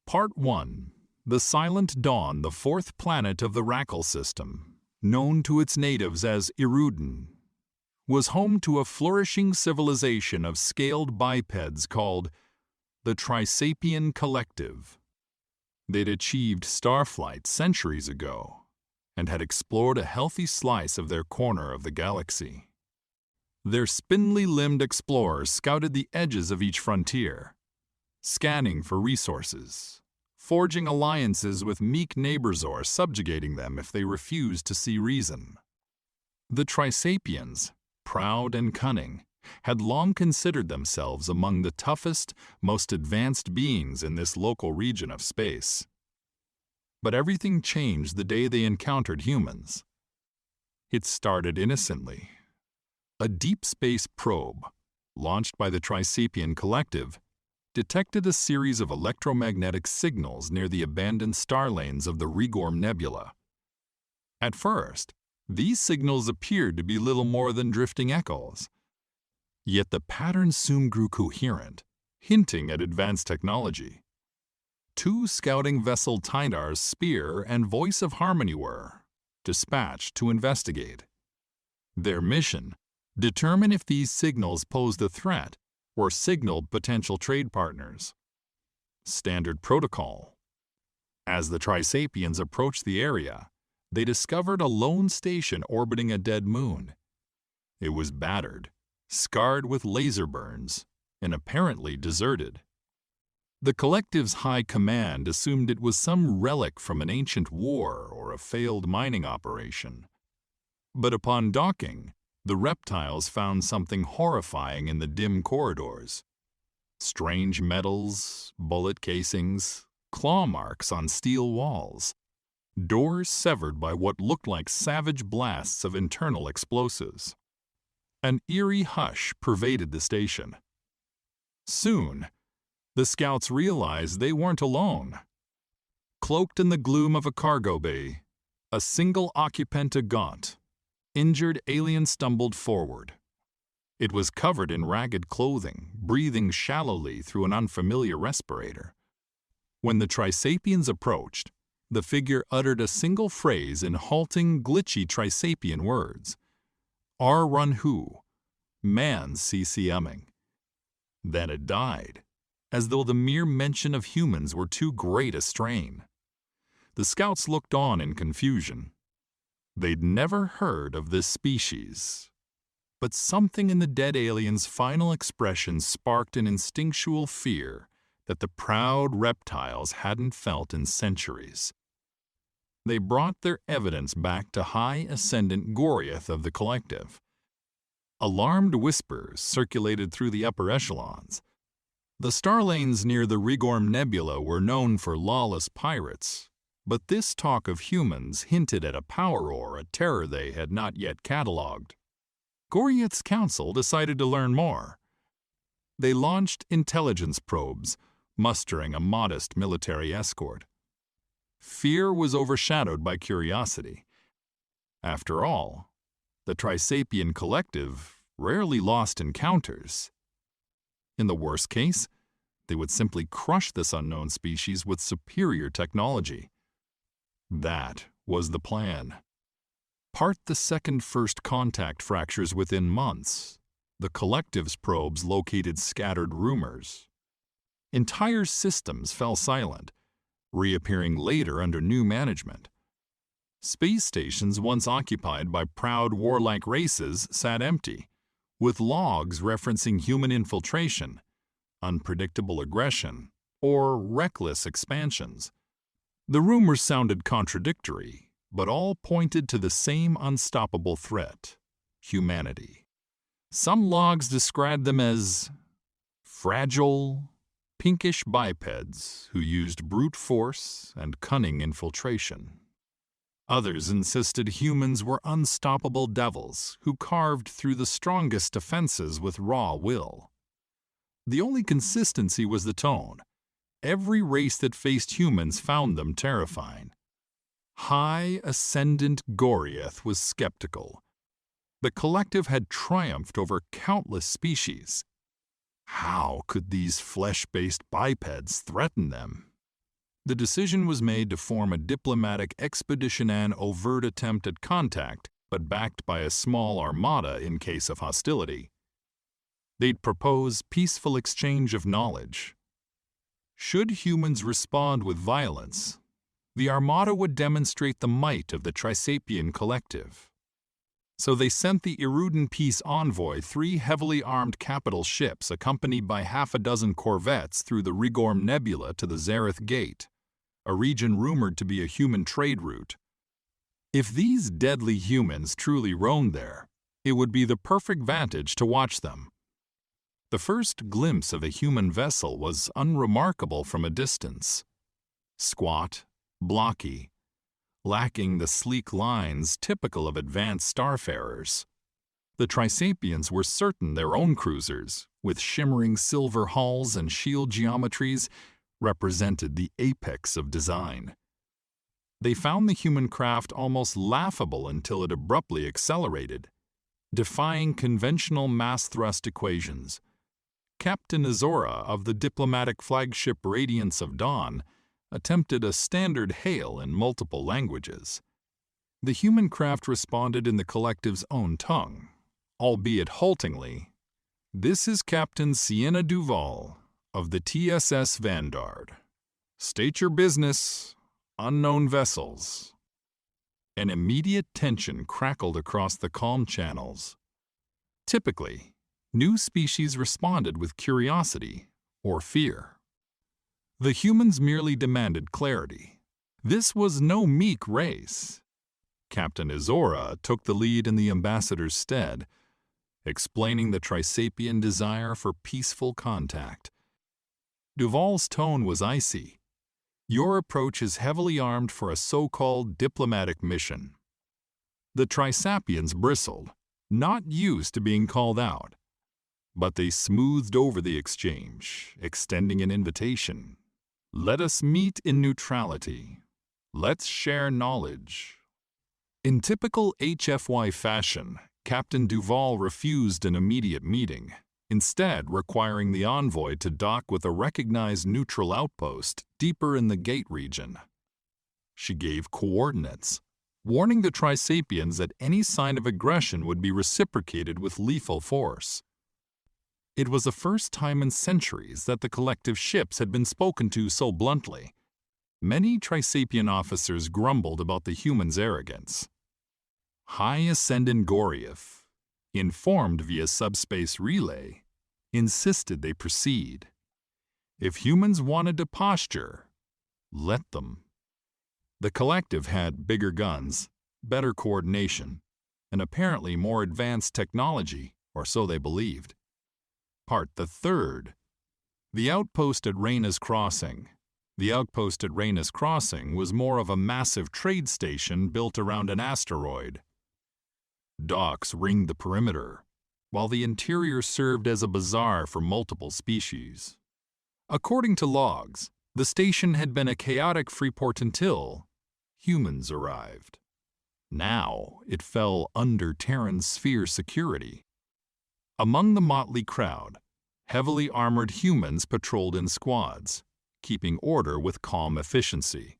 Part 1. The Silent Dawn, the fourth planet of the Rackle system, known to its natives as Iruden, was home to a flourishing civilization of scaled bipeds called the Trisapian Collective. They'd achieved starflight centuries ago and had explored a healthy slice of their corner of the galaxy. Their spindly-limbed explorers scouted the edges of each frontier, scanning for resources, forging alliances with meek neighbors or subjugating them if they refused to see reason. The Trisapians, proud and cunning, had long considered themselves among the toughest, most advanced beings in this local region of space. But everything changed the day they encountered humans. It started innocently. A deep space probe, launched by the Trisapian Collective, detected a series of electromagnetic signals near the abandoned star lanes of the Rigorm Nebula. At first, these signals appeared to be little more than drifting echoes. Yet the pattern soon grew coherent, hinting at advanced technology. Two scouting vessel Tydar's Spear and Voice of Harmony were dispatched to investigate. Their mission: determine if these signals posed a threat or signaled potential trade partners. Standard protocol. As the Trisapians approached the area, they discovered a lone station orbiting a dead moon. It was battered, scarred with laser burns, and apparently deserted. The Collective's high command assumed it was some relic from an ancient war or a failed mining operation. But upon docking, the reptiles found something horrifying in the dim corridors. Strange metals, bullet casings, claw marks on steel walls, doors severed by what looked like savage blasts of internal explosives. An eerie hush pervaded the station. Soon, the scouts realized they weren't alone. Cloaked in the gloom of a cargo bay, a single occupant gaunt, injured alien stumbled forward. It was covered in ragged clothing, breathing shallowly through an unfamiliar respirator. When the Trisapians approached, the figure uttered a single phrase in halting, glitchy Trisapian words. Ar run hu, man CCMing. Then it died, as though the mere mention of humans were too great a strain. The scouts looked on in confusion. They'd never heard of this species, but something in the dead alien's final expression sparked an instinctual fear that the proud reptiles hadn't felt in centuries. They brought their evidence back to High Ascendant Goriath of the Collective. Alarmed whispers circulated through the upper echelons. The star lanes near the Rigorm Nebula were known for lawless pirates, but this talk of humans hinted at a power or a terror they had not yet catalogued. Goriath's council decided to learn more. They launched intelligence probes, mustering a modest military escort. Fear was overshadowed by curiosity. After all, the Trisapian Collective rarely lost encounters. In the worst case, they would simply crush this unknown species with superior technology. That was the plan. Part the second first contact fractures within months, the Collective's probes located scattered rumors. Entire systems fell silent, reappearing later under new management. Space stations once occupied by proud warlike races sat empty, with logs referencing human infiltration, unpredictable aggression, or reckless expansions. The rumors sounded contradictory, but all pointed to the same unstoppable threat: humanity. Some logs described them as fragile, pinkish bipeds who used brute force and cunning infiltration. Others insisted humans were unstoppable devils who carved through the strongest defenses with raw will. The only consistency was the tone. Every race that faced humans found them terrifying. High Ascendant Goriath was skeptical. The Collective had triumphed over countless species. How could these flesh-based bipeds threaten them? The decision was made to form a diplomatic expedition and overt attempt at contact, but backed by a small armada in case of hostility. They'd propose peaceful exchange of knowledge. Should humans respond with violence, the armada would demonstrate the might of the Trisapian collective. So they sent the Iruden peace envoy 3 heavily armed capital ships accompanied by half a dozen corvettes through the Rigorm Nebula to the Zareth Gate, a region rumored to be a human trade route. If these deadly humans truly roamed there, it would be the perfect vantage to watch them. The first glimpse of a human vessel was unremarkable from a distance. Squat, blocky, lacking the sleek lines typical of advanced starfarers. The Trisapians were certain their own cruisers, with shimmering silver hulls and shield geometries, represented the apex of design. They found the human craft almost laughable until it abruptly accelerated, defying conventional mass thrust equations. Captain Azora of the diplomatic flagship Radiance of Dawn attempted a standard hail in multiple languages. The human craft responded in the collective's own tongue, albeit haltingly. "This is Captain Sienna Duval of the TSS Vanguard. State your business, unknown vessels." An immediate tension crackled across the calm channels. Typically, new species responded with curiosity or fear. The humans merely demanded clarity. This was no meek race. Captain Azora took the lead in the ambassador's stead, explaining the Trisapian desire for peaceful contact. Duval's tone was icy. "Your approach is heavily armed for a so-called diplomatic mission." The Trisapians bristled, not used to being called out. But they smoothed over the exchange, extending an invitation. "Let us meet in neutrality. Let's share knowledge." In typical HFY fashion, Captain Duval refused an immediate meeting, instead requiring the envoy to dock with a recognized neutral outpost deeper in the gate region. She gave coordinates, warning the Trisapians that any sign of aggression would be reciprocated with lethal force. It was the first time in centuries that the collective ships had been spoken to so bluntly. Many Trisapian officers grumbled about the humans' arrogance. High Ascendant Goriev, informed via subspace relay, insisted they proceed. If humans wanted to posture, let them. The collective had bigger guns, better coordination, and apparently more advanced technology, or so they believed. Part the third. The outpost at Reyna's Crossing. The outpost at Reyna's Crossing was more of a massive trade station built around an asteroid. Docks ringed the perimeter, while the interior served as a bazaar for multiple species. According to logs, the station had been a chaotic freeport until humans arrived. Now it fell under Terran sphere security. Among the motley crowd, heavily armored humans patrolled in squads, keeping order with calm efficiency.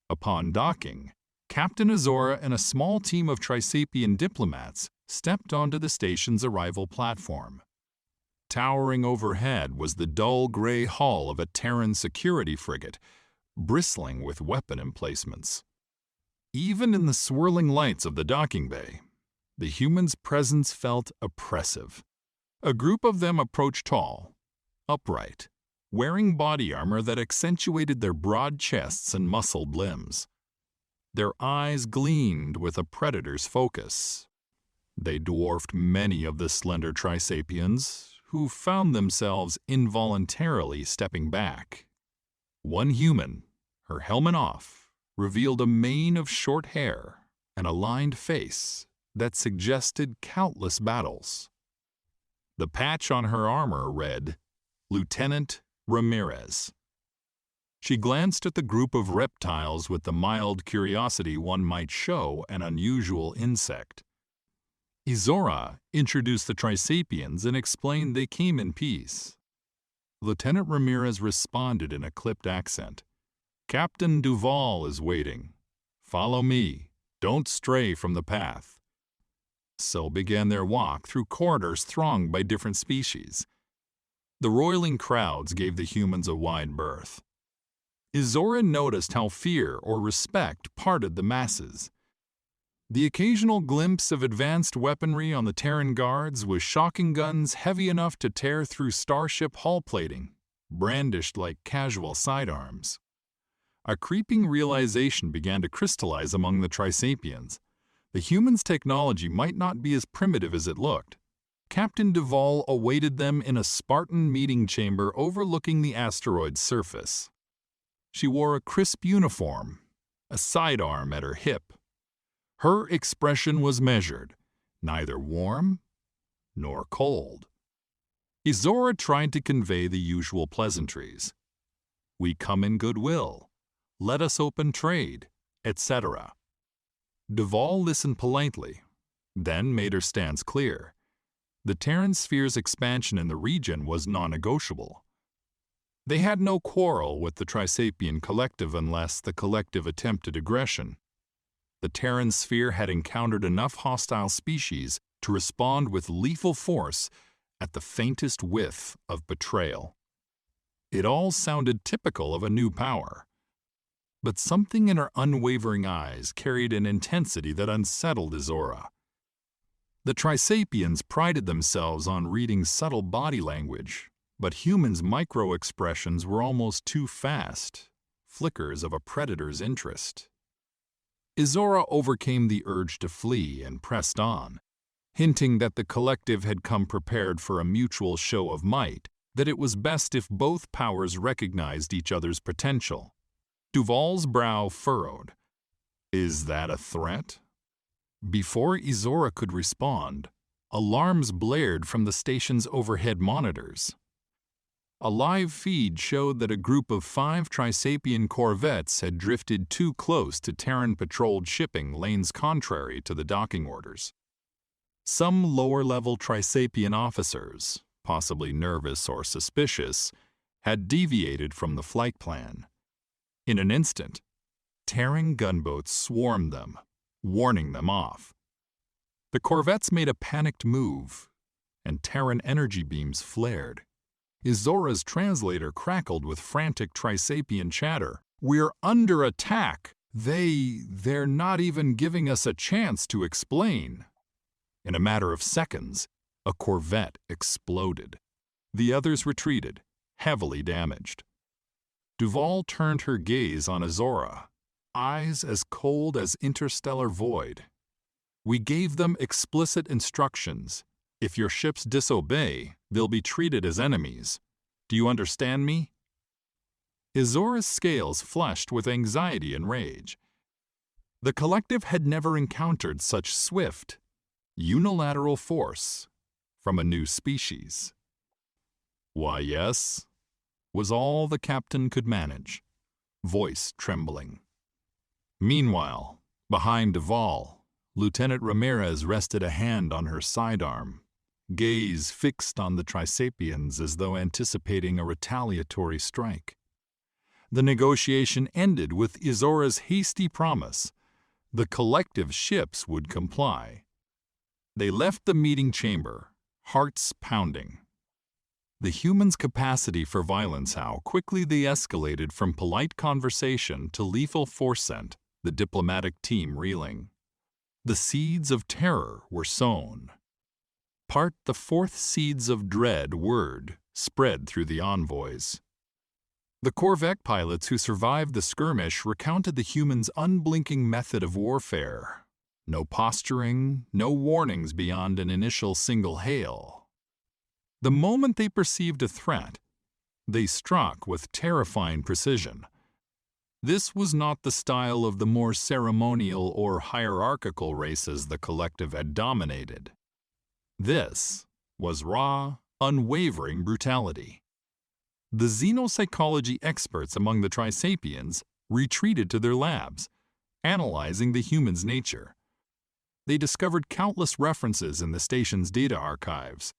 Upon docking, Captain Azora and a small team of Trisapian diplomats stepped onto the station's arrival platform. Towering overhead was the dull gray hull of a Terran security frigate, bristling with weapon emplacements. Even in the swirling lights of the docking bay, the humans' presence felt oppressive. A group of them approached tall, upright, wearing body armor that accentuated their broad chests and muscled limbs. Their eyes gleamed with a predator's focus. They dwarfed many of the slender Trisapians, who found themselves involuntarily stepping back. One human, her helmet off, revealed a mane of short hair and a lined face that suggested countless battles. The patch on her armor read, "Lieutenant Ramirez." She glanced at the group of reptiles with the mild curiosity one might show an unusual insect. Izora introduced the Trisapians and explained they came in peace. Lieutenant Ramirez responded in a clipped accent. Captain Duval is waiting. Follow me. Don't stray from the path." So began their walk through corridors thronged by different species. The roiling crowds gave the humans a wide berth. Izora noticed how fear or respect parted the masses. The occasional glimpse of advanced weaponry on the Terran guards was shocking guns heavy enough to tear through starship hull plating, brandished like casual sidearms. A creeping realization began to crystallize among the Trisapians. The humans' technology might not be as primitive as it looked. Captain Duval awaited them in a Spartan meeting chamber overlooking the asteroid's surface. She wore a crisp uniform, a sidearm at her hip. Her expression was measured, neither warm nor cold. Izora tried to convey the usual pleasantries. "We come in goodwill. Let us open trade," etc. Duval listened politely, then made her stance clear. The Terran sphere's expansion in the region was non-negotiable. They had no quarrel with the Trisapian collective unless the collective attempted aggression. The Terran sphere had encountered enough hostile species to respond with lethal force at the faintest whiff of betrayal. It all sounded typical of a new power. But something in her unwavering eyes carried an intensity that unsettled Izora. The Trisapians prided themselves on reading subtle body language, but humans' micro-expressions were almost too fast, flickers of a predator's interest. Izora overcame the urge to flee and pressed on, hinting that the collective had come prepared for a mutual show of might, that it was best if both powers recognized each other's potential. Duval's brow furrowed. "Is that a threat?" Before Izora could respond, alarms blared from the station's overhead monitors. A live feed showed that a group of 5 Trisapian corvettes had drifted too close to Terran-patrolled shipping lanes contrary to the docking orders. Some lower-level Trisapian officers, possibly nervous or suspicious, had deviated from the flight plan. In an instant, Terran gunboats swarmed them, warning them off. The corvettes made a panicked move, and Terran energy beams flared. Izora's translator crackled with frantic Trisapian chatter. "We're under attack! They're not even giving us a chance to explain." In a matter of seconds, a corvette exploded. The others retreated, heavily damaged. Duval turned her gaze on Izora, eyes as cold as interstellar void. "We gave them explicit instructions. If your ships disobey, they'll be treated as enemies. Do you understand me?" Izora's scales flushed with anxiety and rage. The collective had never encountered such swift, unilateral force from a new species. "Why, yes," was all the captain could manage, voice trembling. Meanwhile, behind Duval, Lieutenant Ramirez rested a hand on her sidearm, gaze fixed on the Trisapians as though anticipating a retaliatory strike. The negotiation ended with Izora's hasty promise the collective ships would comply. They left the meeting chamber, hearts pounding. The humans' capacity for violence, how quickly they escalated from polite conversation to lethal force sent, the diplomatic team reeling. The seeds of terror were sown. Part the 4th seeds of dread word spread through the envoys. The Corvette pilots who survived the skirmish recounted the humans' unblinking method of warfare. No posturing, no warnings beyond an initial single hail. The moment they perceived a threat, they struck with terrifying precision. This was not the style of the more ceremonial or hierarchical races the collective had dominated. This was raw, unwavering brutality. The xenopsychology experts among the Trisapians retreated to their labs, analyzing the human's nature. They discovered countless references in the station's data archives.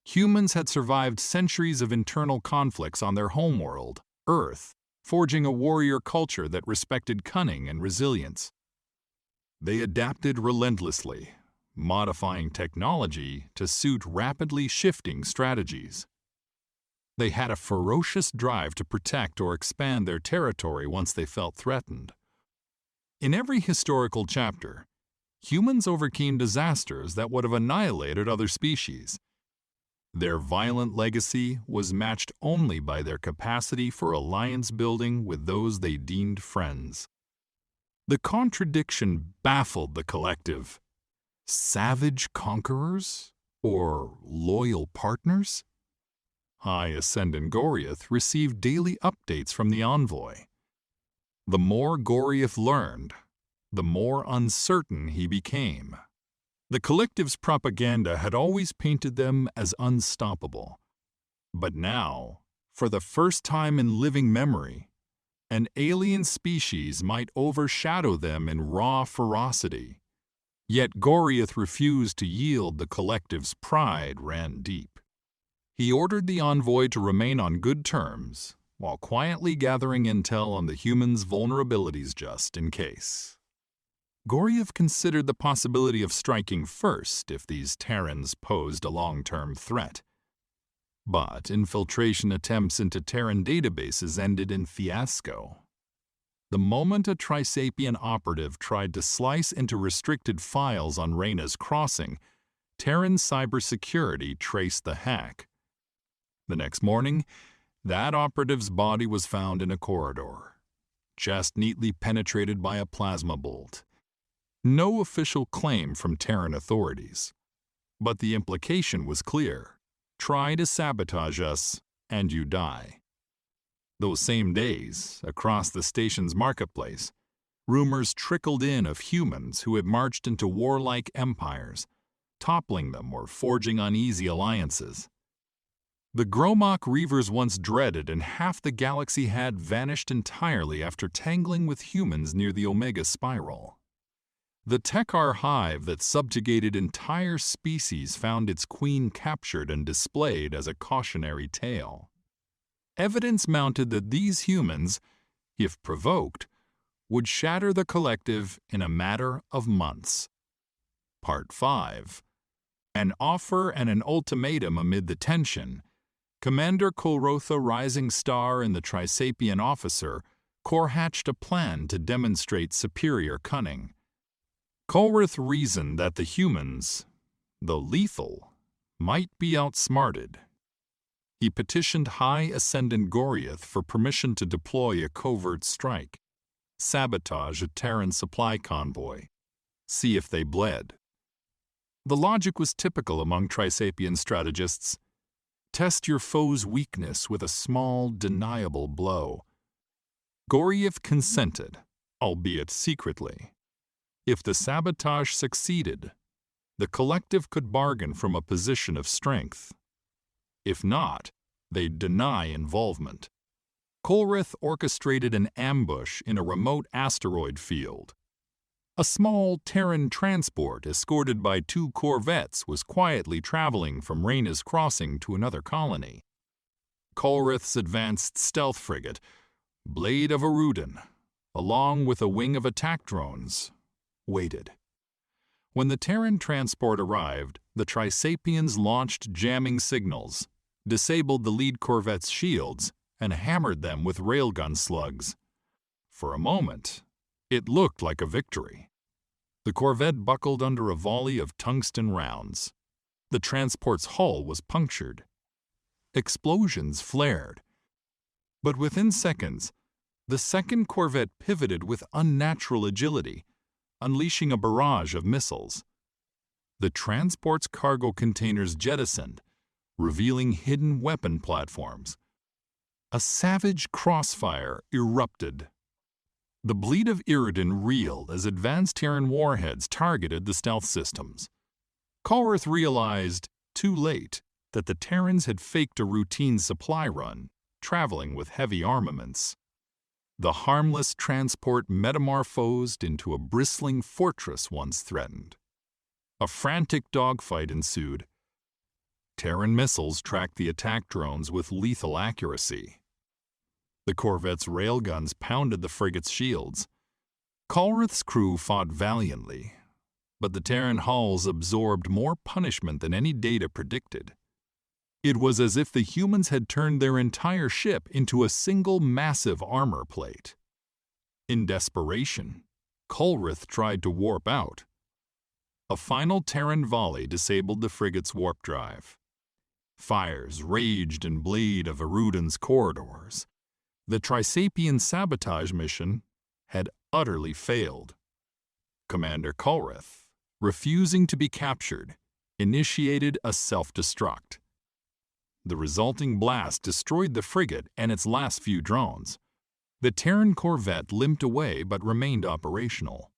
Humans had survived centuries of internal conflicts on their homeworld, Earth, forging a warrior culture that respected cunning and resilience. They adapted relentlessly, modifying technology to suit rapidly shifting strategies. They had a ferocious drive to protect or expand their territory once they felt threatened. In every historical chapter, humans overcame disasters that would have annihilated other species. Their violent legacy was matched only by their capacity for alliance building with those they deemed friends. The contradiction baffled the collective. Savage conquerors? Or loyal partners? High Ascendant Goriath received daily updates from the envoy. The more Goriath learned, the more uncertain he became. The collective's propaganda had always painted them as unstoppable. But now, for the first time in living memory, an alien species might overshadow them in raw ferocity. Yet Goriath refused to yield. The collective's pride ran deep. He ordered the envoy to remain on good terms, while quietly gathering intel on the humans' vulnerabilities just in case. Goriath considered the possibility of striking first if these Terrans posed a long-term threat. But infiltration attempts into Terran databases ended in fiasco. The moment a Trisapian operative tried to slice into restricted files on Reyna's crossing, Terran cybersecurity traced the hack. The next morning, that operative's body was found in a corridor, chest neatly penetrated by a plasma bolt. No official claim from Terran authorities, but the implication was clear. Try to sabotage us, and you die. Those same days, across the station's marketplace, rumors trickled in of humans who had marched into warlike empires, toppling them or forging uneasy alliances. The Gromach Reavers once dreaded and half the galaxy had vanished entirely after tangling with humans near the Omega Spiral. The Tekar hive that subjugated entire species found its queen captured and displayed as a cautionary tale. Evidence mounted that these humans, if provoked, would shatter the collective in a matter of months. Part 5. An offer and an ultimatum amid the tension. Commander Kolrotha Rising Star and the Trisapian officer core-hatched a plan to demonstrate superior cunning. Kolrith reasoned that the humans, though lethal, might be outsmarted. He petitioned High Ascendant Goriath for permission to deploy a covert strike, sabotage a Terran supply convoy, see if they bled. The logic was typical among Trisapian strategists. Test your foe's weakness with a small, deniable blow. Goriath consented, albeit secretly. If the sabotage succeeded, the collective could bargain from a position of strength. If not, they'd deny involvement. Kolrith orchestrated an ambush in a remote asteroid field. A small Terran transport escorted by 2 corvettes was quietly traveling from Reyna's crossing to another colony. Kolrith's advanced stealth frigate, Blade of Erudin, along with a wing of attack drones, waited. When the Terran transport arrived, the Trisapians launched jamming signals, disabled the lead corvette's shields, and hammered them with railgun slugs. For a moment, it looked like a victory. The corvette buckled under a volley of tungsten rounds. The transport's hull was punctured. Explosions flared. But within seconds, the second corvette pivoted with unnatural agility, unleashing a barrage of missiles. The transport's cargo containers jettisoned, revealing hidden weapon platforms. A savage crossfire erupted. The Bleed of Iridan reeled as advanced Terran warheads targeted the stealth systems. Kolrith realized, too late, that the Terrans had faked a routine supply run, traveling with heavy armaments. The harmless transport metamorphosed into a bristling fortress once threatened. A frantic dogfight ensued. Terran missiles tracked the attack drones with lethal accuracy. The corvette's railguns pounded the frigate's shields. Culrith's crew fought valiantly, but the Terran hulls absorbed more punishment than any data predicted. It was as if the humans had turned their entire ship into a single massive armor plate. In desperation, Culrith tried to warp out. A final Terran volley disabled the frigate's warp drive. Fires raged and blazed of Erudan's corridors. The Trisapian sabotage mission had utterly failed. Commander Culrith, refusing to be captured, initiated a self-destruct. The resulting blast destroyed the frigate and its last few drones. The Terran corvette limped away but remained operational.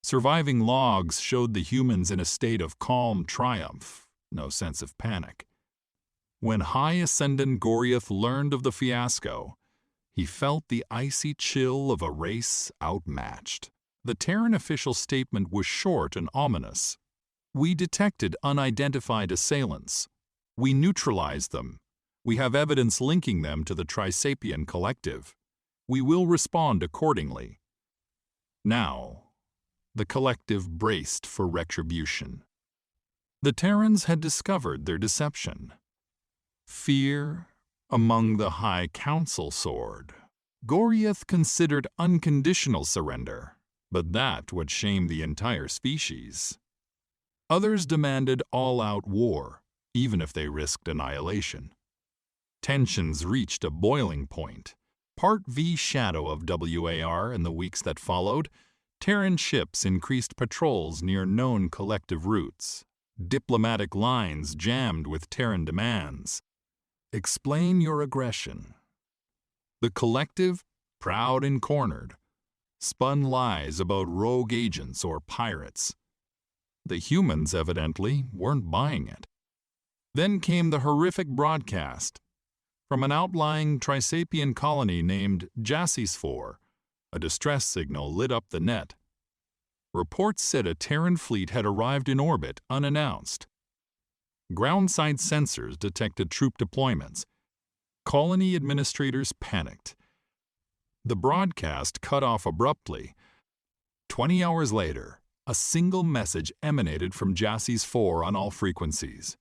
Surviving logs showed the humans in a state of calm triumph, no sense of panic. When High Ascendant Goryath learned of the fiasco, he felt the icy chill of a race outmatched. The Terran official statement was short and ominous. "We detected unidentified assailants. We neutralized them. We have evidence linking them to the Trisapian Collective. We will respond accordingly." Now, the Collective braced for retribution. The Terrans had discovered their deception. Fear among the High Council soared. Goryath considered unconditional surrender, but that would shame the entire species. Others demanded all-out war, even if they risked annihilation. Tensions reached a boiling point. Part V shadow of WAR in the weeks that followed, Terran ships increased patrols near known collective routes. Diplomatic lines jammed with Terran demands. Explain your aggression. The Collective, proud and cornered, spun lies about rogue agents or pirates. The humans, evidently, weren't buying it. Then came the horrific broadcast. From an outlying Trisapian colony named Jassys 4, a distress signal lit up the net. Reports said a Terran fleet had arrived in orbit unannounced. Ground-side sensors detected troop deployments. Colony administrators panicked. The broadcast cut off abruptly. 20 hours later, a single message emanated from Jassys 4 on all frequencies.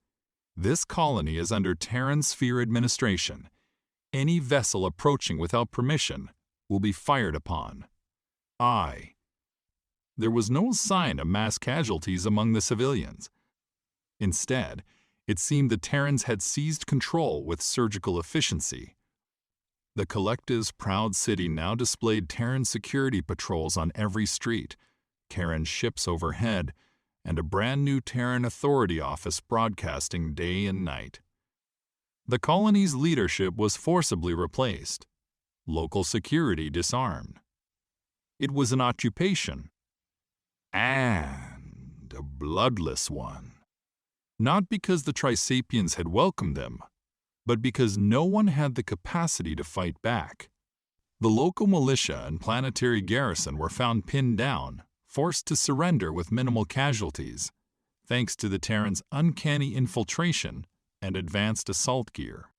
This colony is under Terran Sphere administration. Any vessel approaching without permission will be fired upon. There was no sign of mass casualties among the civilians. Instead, it seemed the Terrans had seized control with surgical efficiency. The Collective's proud city now displayed Terran security patrols on every street, Terran ships overhead, and a brand new Terran Authority office broadcasting day and night. The colony's leadership was forcibly replaced, local security disarmed. It was an occupation, and a bloodless one. Not because the Trisapians had welcomed them, but because no one had the capacity to fight back. The local militia and planetary garrison were found pinned down, forced to surrender with minimal casualties, thanks to the Terrans' uncanny infiltration and advanced assault gear.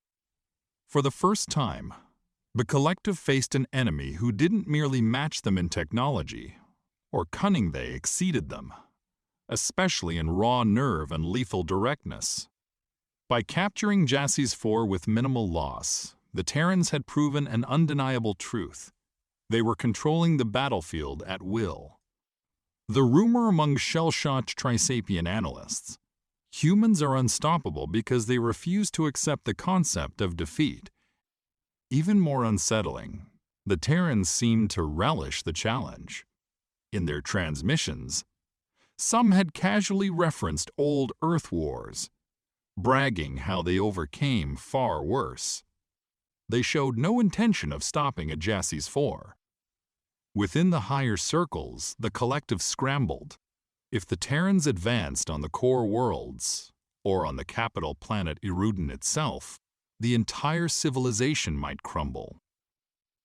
For the first time, the Collective faced an enemy who didn't merely match them in technology, or cunning they exceeded them, especially in raw nerve and lethal directness. By capturing Jassys 4 with minimal loss, the Terrans had proven an undeniable truth. They were controlling the battlefield at will. The rumor among shell-shocked Trisapian analysts: humans are unstoppable because they refuse to accept the concept of defeat. Even more unsettling, the Terrans seemed to relish the challenge. In their transmissions, some had casually referenced old Earth wars, bragging how they overcame far worse. They showed no intention of stopping at Jassys 4. Within the higher circles, the Collective scrambled. If the Terrans advanced on the core worlds, or on the capital planet Erudan itself, the entire civilization might crumble.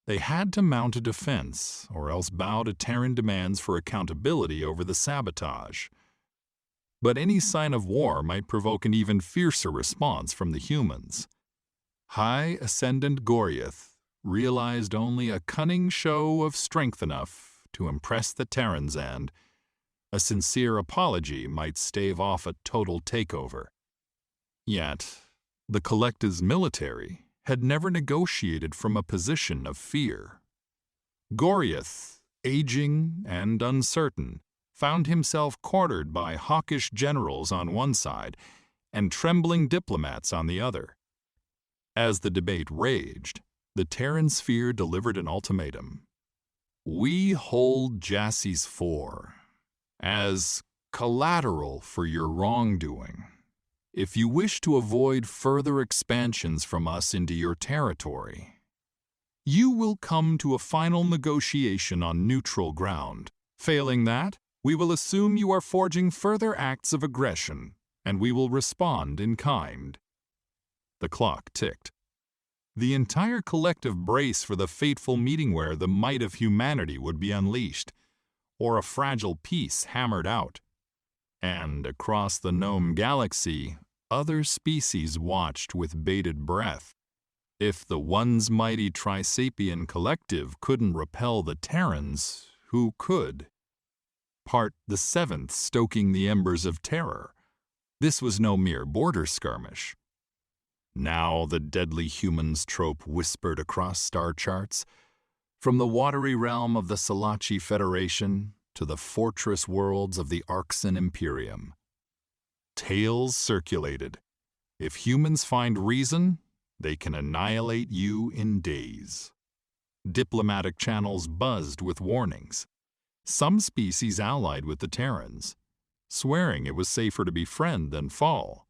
They had to mount a defense, or else bow to Terran demands for accountability over the sabotage. But any sign of war might provoke an even fiercer response from the humans. High Ascendant Goryath realized only a cunning show of strength enough to impress the Terrans and a sincere apology might stave off a total takeover. Yet, the Collective's military had never negotiated from a position of fear. Goriath, aging and uncertain, found himself quartered by hawkish generals on one side and trembling diplomats on the other. As the debate raged, the Terran sphere delivered an ultimatum. We hold Jassie's 4 as collateral for your wrongdoing. If you wish to avoid further expansions from us into your territory, you will come to a final negotiation on neutral ground. Failing that, we will assume you are forging further acts of aggression, and we will respond in kind. The clock ticked. The entire collective braced for the fateful meeting where the might of humanity would be unleashed, or a fragile peace hammered out. And across the Gnome Galaxy, other species watched with bated breath. If the once mighty Trisapian collective couldn't repel the Terrans, who could? Part the 7th stoking the embers of terror. This was no mere border skirmish. Now the deadly humans trope whispered across star charts, from the watery realm of the Salachi Federation to the fortress worlds of the Arxan Imperium. Tales circulated. If humans find reason, they can annihilate you in days. Diplomatic channels buzzed with warnings. Some species allied with the Terrans, swearing it was safer to befriend than fall.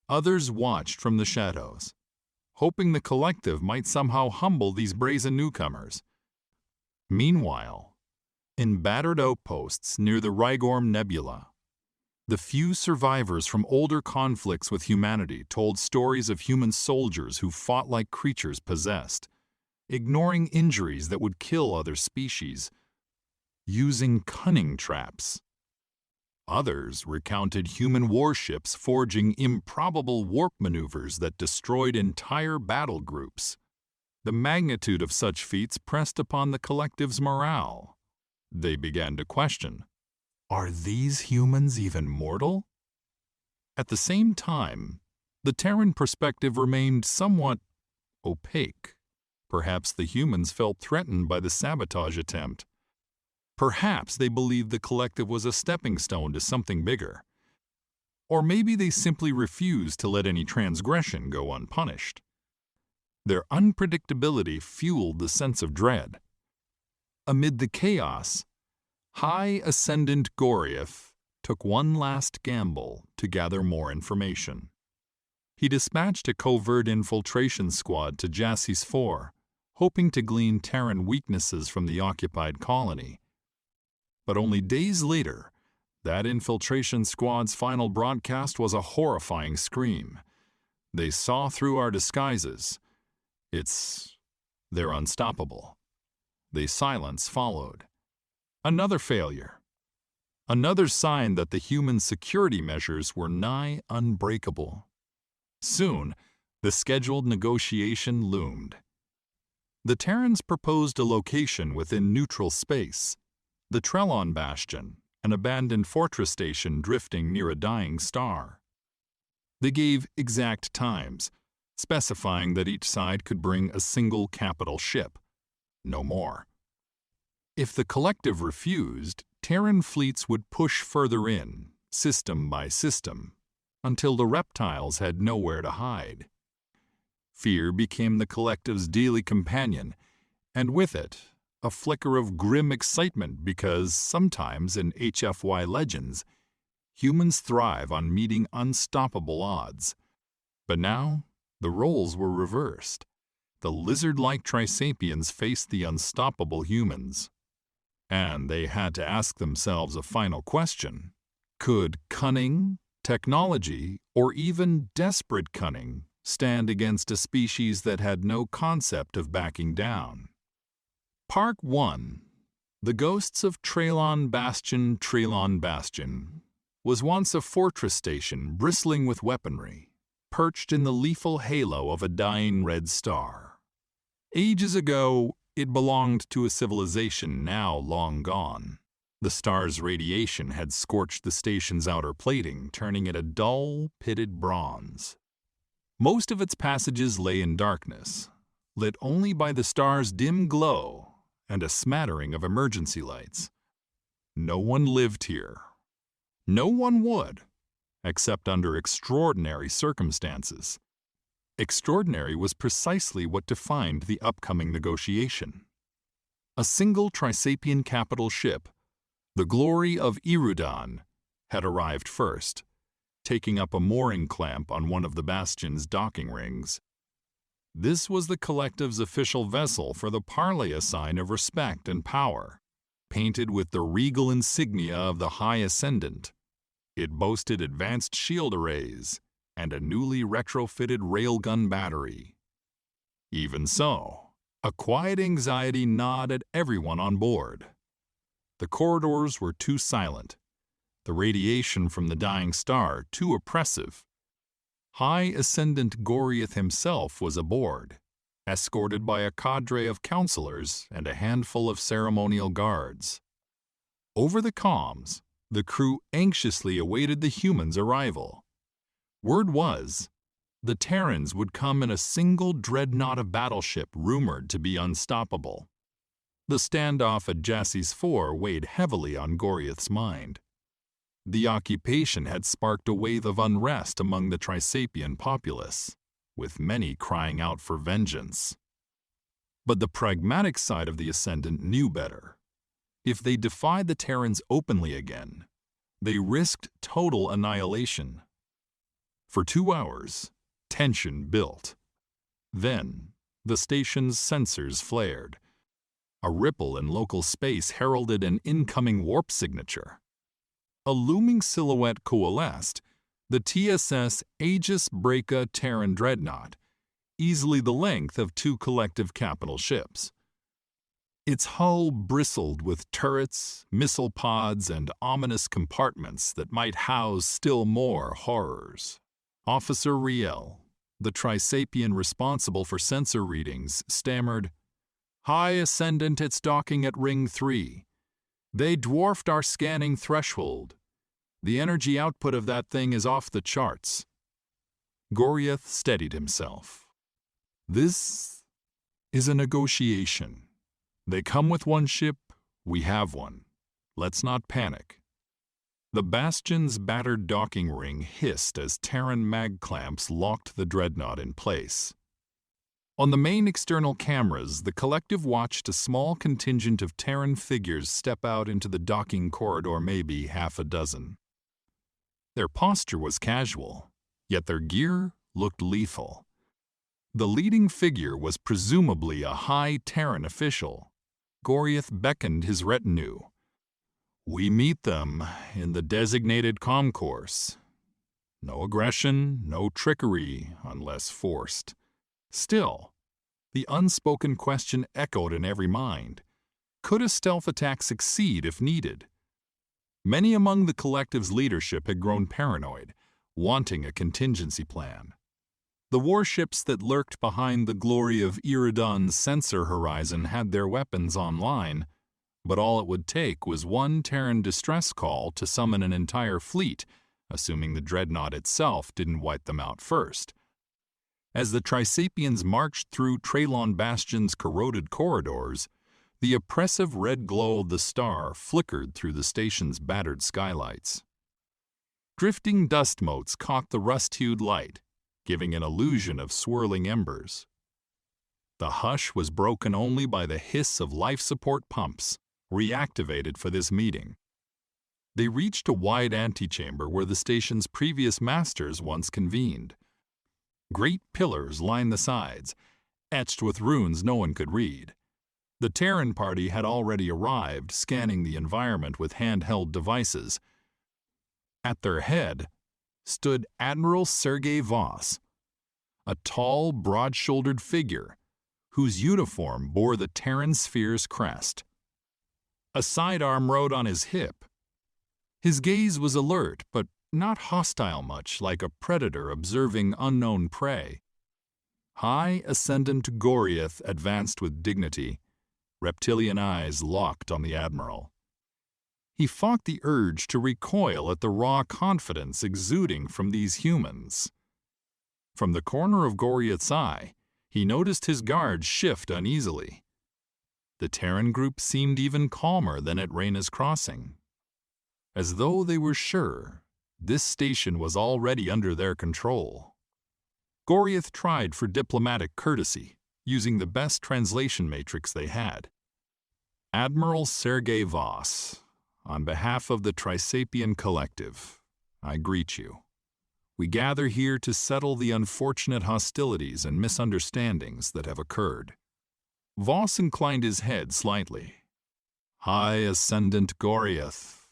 Others watched from the shadows, hoping the collective might somehow humble these brazen newcomers. Meanwhile, in battered outposts near the Rigorm Nebula, the few survivors from older conflicts with humanity told stories of human soldiers who fought like creatures possessed, ignoring injuries that would kill other species, using cunning traps. Others recounted human warships forging improbable warp maneuvers that destroyed entire battle groups. The magnitude of such feats pressed upon the collective's morale. They began to question, are these humans even mortal? At the same time, the Terran perspective remained somewhat opaque. Perhaps the humans felt threatened by the sabotage attempt. Perhaps they believed the collective was a stepping stone to something bigger. Or maybe they simply refused to let any transgression go unpunished. Their unpredictability fueled the sense of dread. Amid the chaos, High Ascendant Goriath took one last gamble to gather more information. He dispatched a covert infiltration squad to Jassie's 4, hoping to glean Terran weaknesses from the occupied colony. But only days later, that infiltration squad's final broadcast was a horrifying scream. They saw through our disguises. They're unstoppable. The silence followed. Another failure. Another sign that the human security measures were nigh unbreakable. Soon, the scheduled negotiation loomed. The Terrans proposed a location within neutral space, the Trellon Bastion, an abandoned fortress station drifting near a dying star. They gave exact times, specifying that each side could bring a single capital ship, no more. If the collective refused, Terran fleets would push further in, system by system, until the reptiles had nowhere to hide. Fear became the collective's daily companion, and with it, a flicker of grim excitement because sometimes in HFY legends, humans thrive on meeting unstoppable odds. But now, the roles were reversed. The lizard-like Trisapians faced the unstoppable humans. And they had to ask themselves a final question. Could cunning, technology, or even desperate cunning stand against a species that had no concept of backing down? Part 1. The Ghosts of Trellon Bastion was once a fortress station bristling with weaponry, perched in the lethal halo of a dying red star. Ages ago, it belonged to a civilization now long gone. The star's radiation had scorched the station's outer plating, turning it a dull, pitted bronze. Most of its passages lay in darkness, lit only by the star's dim glow and a smattering of emergency lights. No one lived here. No one would, except under extraordinary circumstances. Extraordinary was precisely what defined the upcoming negotiation. A single Trisapian capital ship, the Glory of Irudan, had arrived first, taking up a mooring clamp on one of the bastion's docking rings. This was the collective's official vessel for the parley, a sign of respect and power, painted with the regal insignia of the High Ascendant. It boasted advanced shield arrays and a newly retrofitted railgun battery. Even so, a quiet anxiety gnawed at everyone on board. The corridors were too silent, the radiation from the dying star too oppressive. High Ascendant Goriath himself was aboard, escorted by a cadre of counselors and a handful of ceremonial guards. Over the comms, the crew anxiously awaited the humans' arrival. Word was, the Terrans would come in a single dreadnought of battleship rumored to be unstoppable. The standoff at Jassie's Fore weighed heavily on Goriath's mind. The occupation had sparked a wave of unrest among the Trisapian populace, with many crying out for vengeance. But the pragmatic side of the Ascendant knew better. If they defied the Terrans openly again, they risked total annihilation. For 2 hours, tension built. Then, the station's sensors flared. A ripple in local space heralded an incoming warp signature. A looming silhouette coalesced, the TSS Aegis Breaka Terran dreadnought, easily the length of 2 collective capital ships. Its hull bristled with turrets, missile pods, and ominous compartments that might house still more horrors. Officer Riel, the Trisapian responsible for sensor readings, stammered, "High Ascendant, it's docking at Ring 3. They dwarfed our scanning threshold. The energy output of that thing is off the charts." Goriath steadied himself. "This is a negotiation. They come with one ship, we have one. Let's not panic." The bastion's battered docking ring hissed as Terran mag clamps locked the dreadnought in place. On the main external cameras, the collective watched a small contingent of Terran figures step out into the docking corridor, maybe half a dozen. Their posture was casual, yet their gear looked lethal. The leading figure was presumably a high Terran official. Goriath beckoned his retinue. "We meet them in the designated concourse. No aggression, no trickery, unless forced." Still, the unspoken question echoed in every mind. Could a stealth attack succeed if needed? Many among the collective's leadership had grown paranoid, wanting a contingency plan. The warships that lurked behind the Glory of Irudan's sensor horizon had their weapons online, but all it would take was one Terran distress call to summon an entire fleet, assuming the dreadnought itself didn't wipe them out first. As the Trisapians marched through Traylon Bastion's corroded corridors, the oppressive red glow of the star flickered through the station's battered skylights. Drifting dust motes caught the rust-hued light, giving an illusion of swirling embers. The hush was broken only by the hiss of life support pumps, reactivated for this meeting. They reached a wide antechamber where the station's previous masters once convened. Great pillars lined the sides, etched with runes no one could read. The Terran party had already arrived, scanning the environment with handheld devices. At their head stood Admiral Sergei Voss, a tall, broad-shouldered figure whose uniform bore the Terran Sphere's crest. A sidearm rode on his hip. His gaze was alert, but not hostile much, like a predator observing unknown prey. High Ascendant Goriath advanced with dignity, reptilian eyes locked on the Admiral. He fought the urge to recoil at the raw confidence exuding from these humans. From the corner of Goriath's eye, he noticed his guards shift uneasily. The Terran group seemed even calmer than at Reyna's crossing, as though they were sure this station was already under their control. Goriath tried for diplomatic courtesy, using the best translation matrix they had. Admiral Sergei Voss, on behalf of the Trisapian Collective, I greet you. We gather here to settle the unfortunate hostilities and misunderstandings that have occurred. Voss inclined his head slightly. High Ascendant Goriath,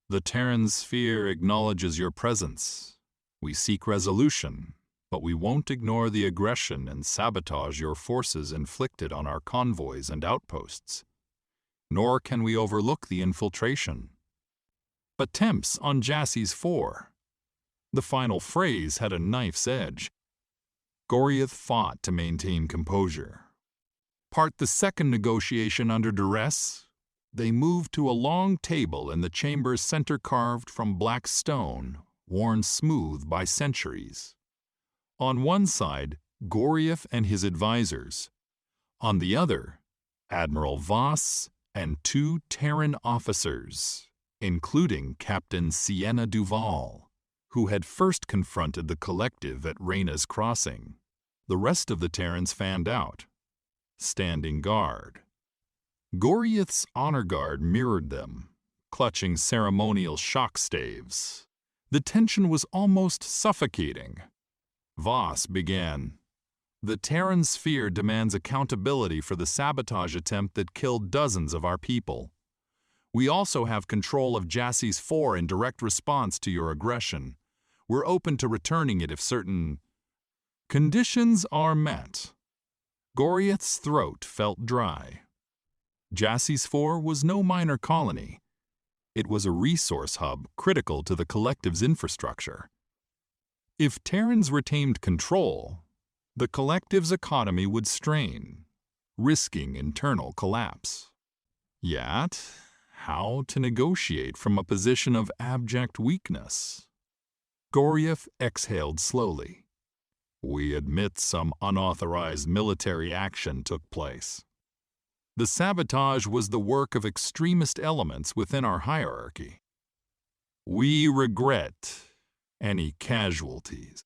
the Terran sphere acknowledges your presence. We seek resolution, but we won't ignore the aggression and sabotage your forces inflicted on our convoys and outposts. Nor can we overlook the infiltration. But temps on Jassie's 4. The final phrase had a knife's edge. Goriath fought to maintain composure. Part the second negotiation under duress, they moved to a long table in the chamber's center carved from black stone, worn smooth by centuries. On one side, Goriath and his advisors. On the other, Admiral Voss and 2 Terran officers, including Captain Sienna Duval, who had first confronted the collective at Reyna's crossing. The rest of the Terrans fanned out, standing guard. Goriath's honor guard mirrored them, clutching ceremonial shock staves. The tension was almost suffocating. Voss began. The Terran sphere demands accountability for the sabotage attempt that killed dozens of our people. We also have control of Jassie's 4 in direct response to your aggression. We're open to returning it if certain conditions are met. Goriath's throat felt dry. Jassie's 4 was no minor colony. It was a resource hub critical to the collective's infrastructure. If Terrans retained control, the collective's economy would strain, risking internal collapse. Yet, how to negotiate from a position of abject weakness? Goriath exhaled slowly. We admit some unauthorized military action took place. The sabotage was the work of extremist elements within our hierarchy. We regret any casualties.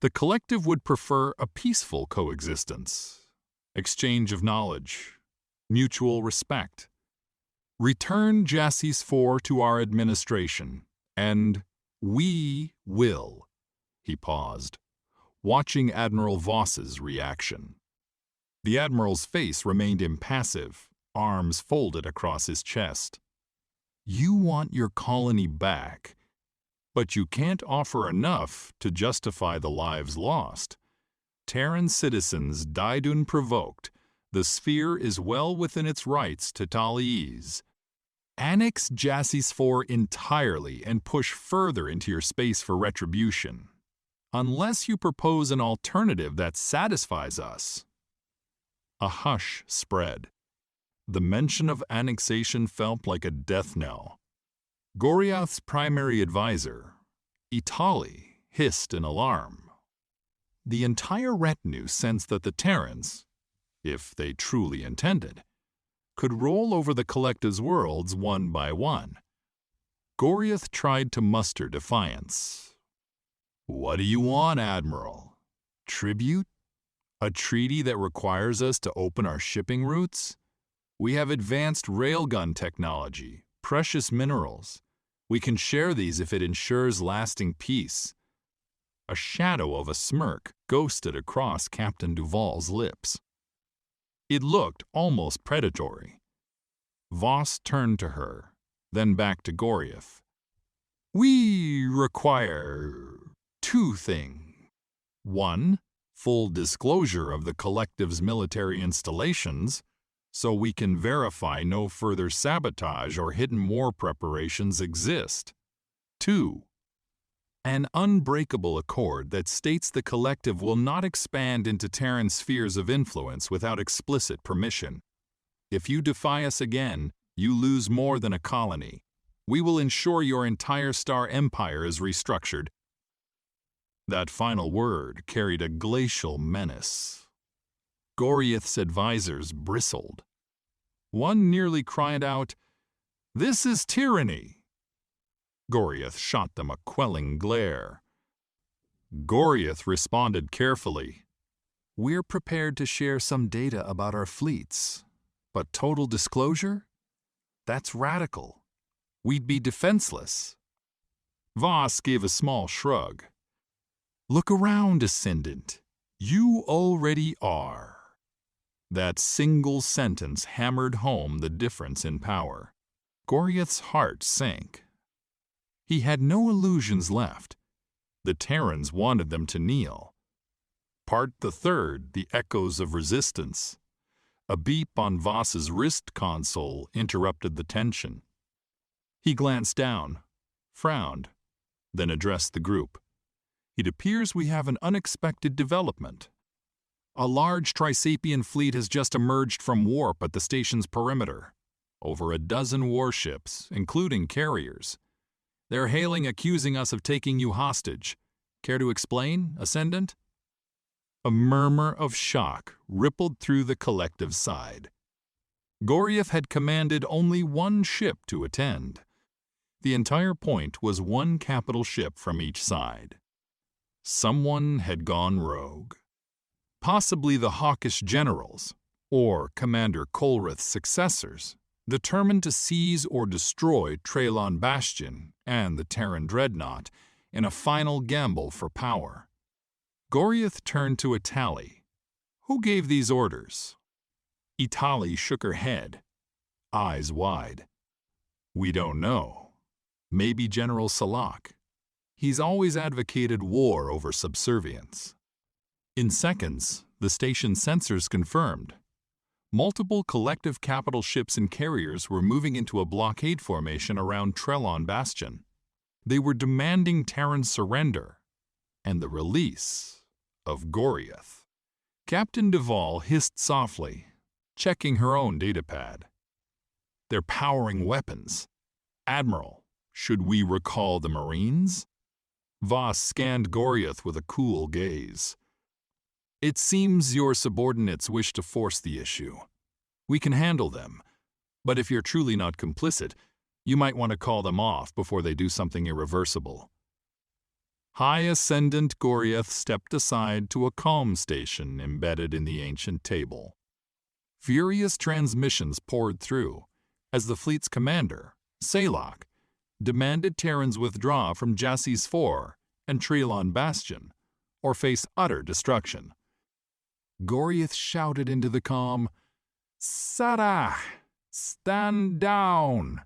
The collective would prefer a peaceful coexistence, exchange of knowledge, mutual respect. Return Jassie's 4 to our administration, and we will. He paused, watching Admiral Voss's reaction. The Admiral's face remained impassive, arms folded across his chest. You want your colony back, but you can't offer enough to justify the lives lost. Terran citizens died unprovoked. The sphere is well within its rights to Tal'is. Annex Jassie's 4 entirely and push further into your space for retribution. Unless you propose an alternative that satisfies us. A hush spread. The mention of annexation felt like a death knell. Goriath's primary advisor, Itali, hissed in alarm. The entire retinue sensed that the Terrans, if they truly intended, could roll over the collective's worlds one by one. Goriath tried to muster defiance. What do you want, Admiral? Tribute? A treaty that requires us to open our shipping routes? We have advanced railgun technology, precious minerals. We can share these if it ensures lasting peace. A shadow of a smirk ghosted across Captain Duval's lips. It looked almost predatory. Voss turned to her, then back to Goriath. We require 2 things. 1, full disclosure of the collective's military installations, so we can verify no further sabotage or hidden war preparations exist. 2, An unbreakable accord that states the collective will not expand into Terran spheres of influence without explicit permission. If you defy us again, you lose more than a colony. We will ensure your entire star empire is restructured. That final word carried a glacial menace. Goriath's advisors bristled. One nearly cried out, "This is tyranny!" Goriath shot them a quelling glare. Goriath responded carefully, "We're prepared to share some data about our fleets, but total disclosure? That's radical. We'd be defenseless." Voss gave a small shrug. "Look around, Ascendant. You already are." That single sentence hammered home the difference in power. Goriath's heart sank. He had no illusions left. The Terrans wanted them to kneel. Part the third, the echoes of resistance. A beep on Voss's wrist console interrupted the tension. He glanced down, frowned, then addressed the group. "It appears we have an unexpected development. A large Trisapian fleet has just emerged from warp at the station's perimeter. Over a dozen warships, including carriers. They're hailing, accusing us of taking you hostage. Care to explain, Ascendant?" A murmur of shock rippled through the collective side. Goriath had commanded only one ship to attend. The entire point was one capital ship from each side. Someone had gone rogue. Possibly the hawkish generals, or Commander Colrith's successors, determined to seize or destroy Trelon Bastion and the Terran Dreadnought in a final gamble for power. Goriath turned to Itali. "Who gave these orders?" Itali shook her head, eyes wide. "We don't know. Maybe General Salak. He's always advocated war over subservience." In seconds, the station sensors confirmed. Multiple collective capital ships and carriers were moving into a blockade formation around Trelon Bastion. They were demanding Terran surrender and the release of Goriath. Captain Duvall hissed softly, checking her own datapad. "They're powering weapons. Admiral, should we recall the Marines?" Voss scanned Goriath with a cool gaze. "It seems your subordinates wish to force the issue. We can handle them, but if you're truly not complicit, you might want to call them off before they do something irreversible." High Ascendant Goriath stepped aside to a comm station embedded in the ancient table. Furious transmissions poured through as the fleet's commander, Salak, demanded Terrans withdraw from Jassys 4 and Trelon Bastion, or face utter destruction. Goriath shouted into the comm, "Sarah, stand down!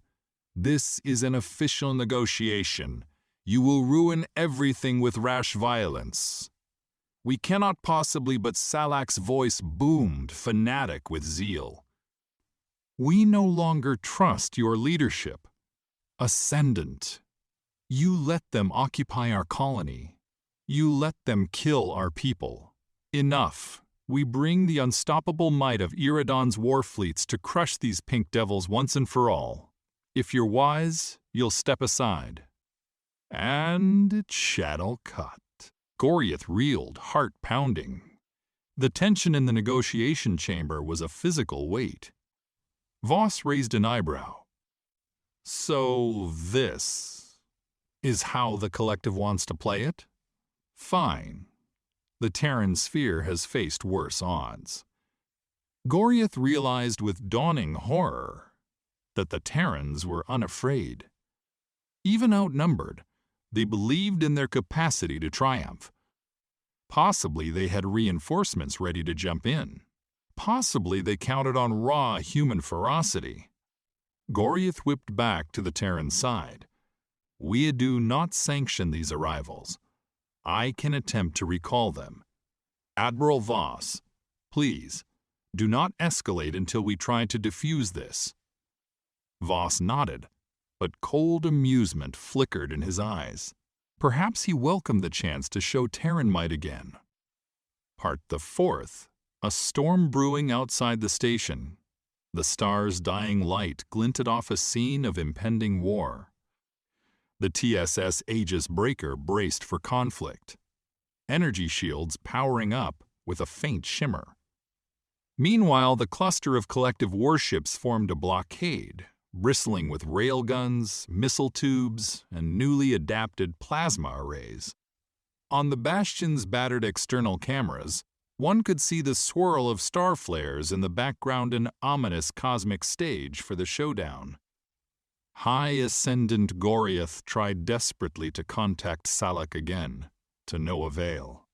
This is an official negotiation. You will ruin everything with rash violence." "We cannot possibly," but Salak's voice boomed, fanatic with zeal. "We no longer trust your leadership. Ascendant, you let them occupy our colony. You let them kill our people. Enough. We bring the unstoppable might of Iridon's war fleets to crush these pink devils once and for all. If you're wise, you'll step aside." And channel cut. Goriath reeled, heart pounding. The tension in the negotiation chamber was a physical weight. Voss raised an eyebrow. "So this is how the collective wants to play it? Fine. The Terran sphere has faced worse odds." Goriath realized with dawning horror that the Terrans were unafraid. Even outnumbered, they believed in their capacity to triumph. Possibly they had reinforcements ready to jump in. Possibly they counted on raw human ferocity. Goriath whipped back to the Terran side. "We do not sanction these arrivals. I can attempt to recall them. Admiral Voss, please, do not escalate until we try to defuse this." Voss nodded, but cold amusement flickered in his eyes. Perhaps he welcomed the chance to show Terran might again. Part the fourth, a storm brewing outside the station. The stars' dying light glinted off a scene of impending war. The TSS Aegis Breaker braced for conflict, energy shields powering up with a faint shimmer. Meanwhile, the cluster of collective warships formed a blockade, bristling with railguns, missile tubes, and newly adapted plasma arrays. On the Bastion's battered external cameras, one could see the swirl of star flares in the background, an ominous cosmic stage for the showdown. High Ascendant Goriath tried desperately to contact Salak again, to no avail.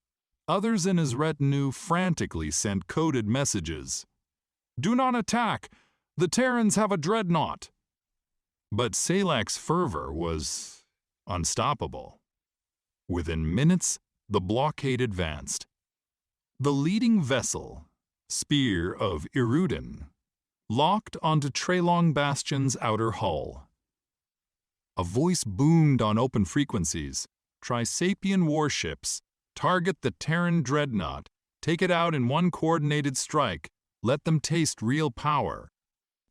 Others in his retinue frantically sent coded messages. "Do not attack! The Terrans have a dreadnought!" But Salak's fervor was unstoppable. Within minutes, the blockade advanced. The leading vessel, Spear of Irudin, locked onto Trelong Bastion's outer hull. A voice boomed on open frequencies. Trisapian warships, target the Terran dreadnought, take it out in one coordinated strike, let them taste real power.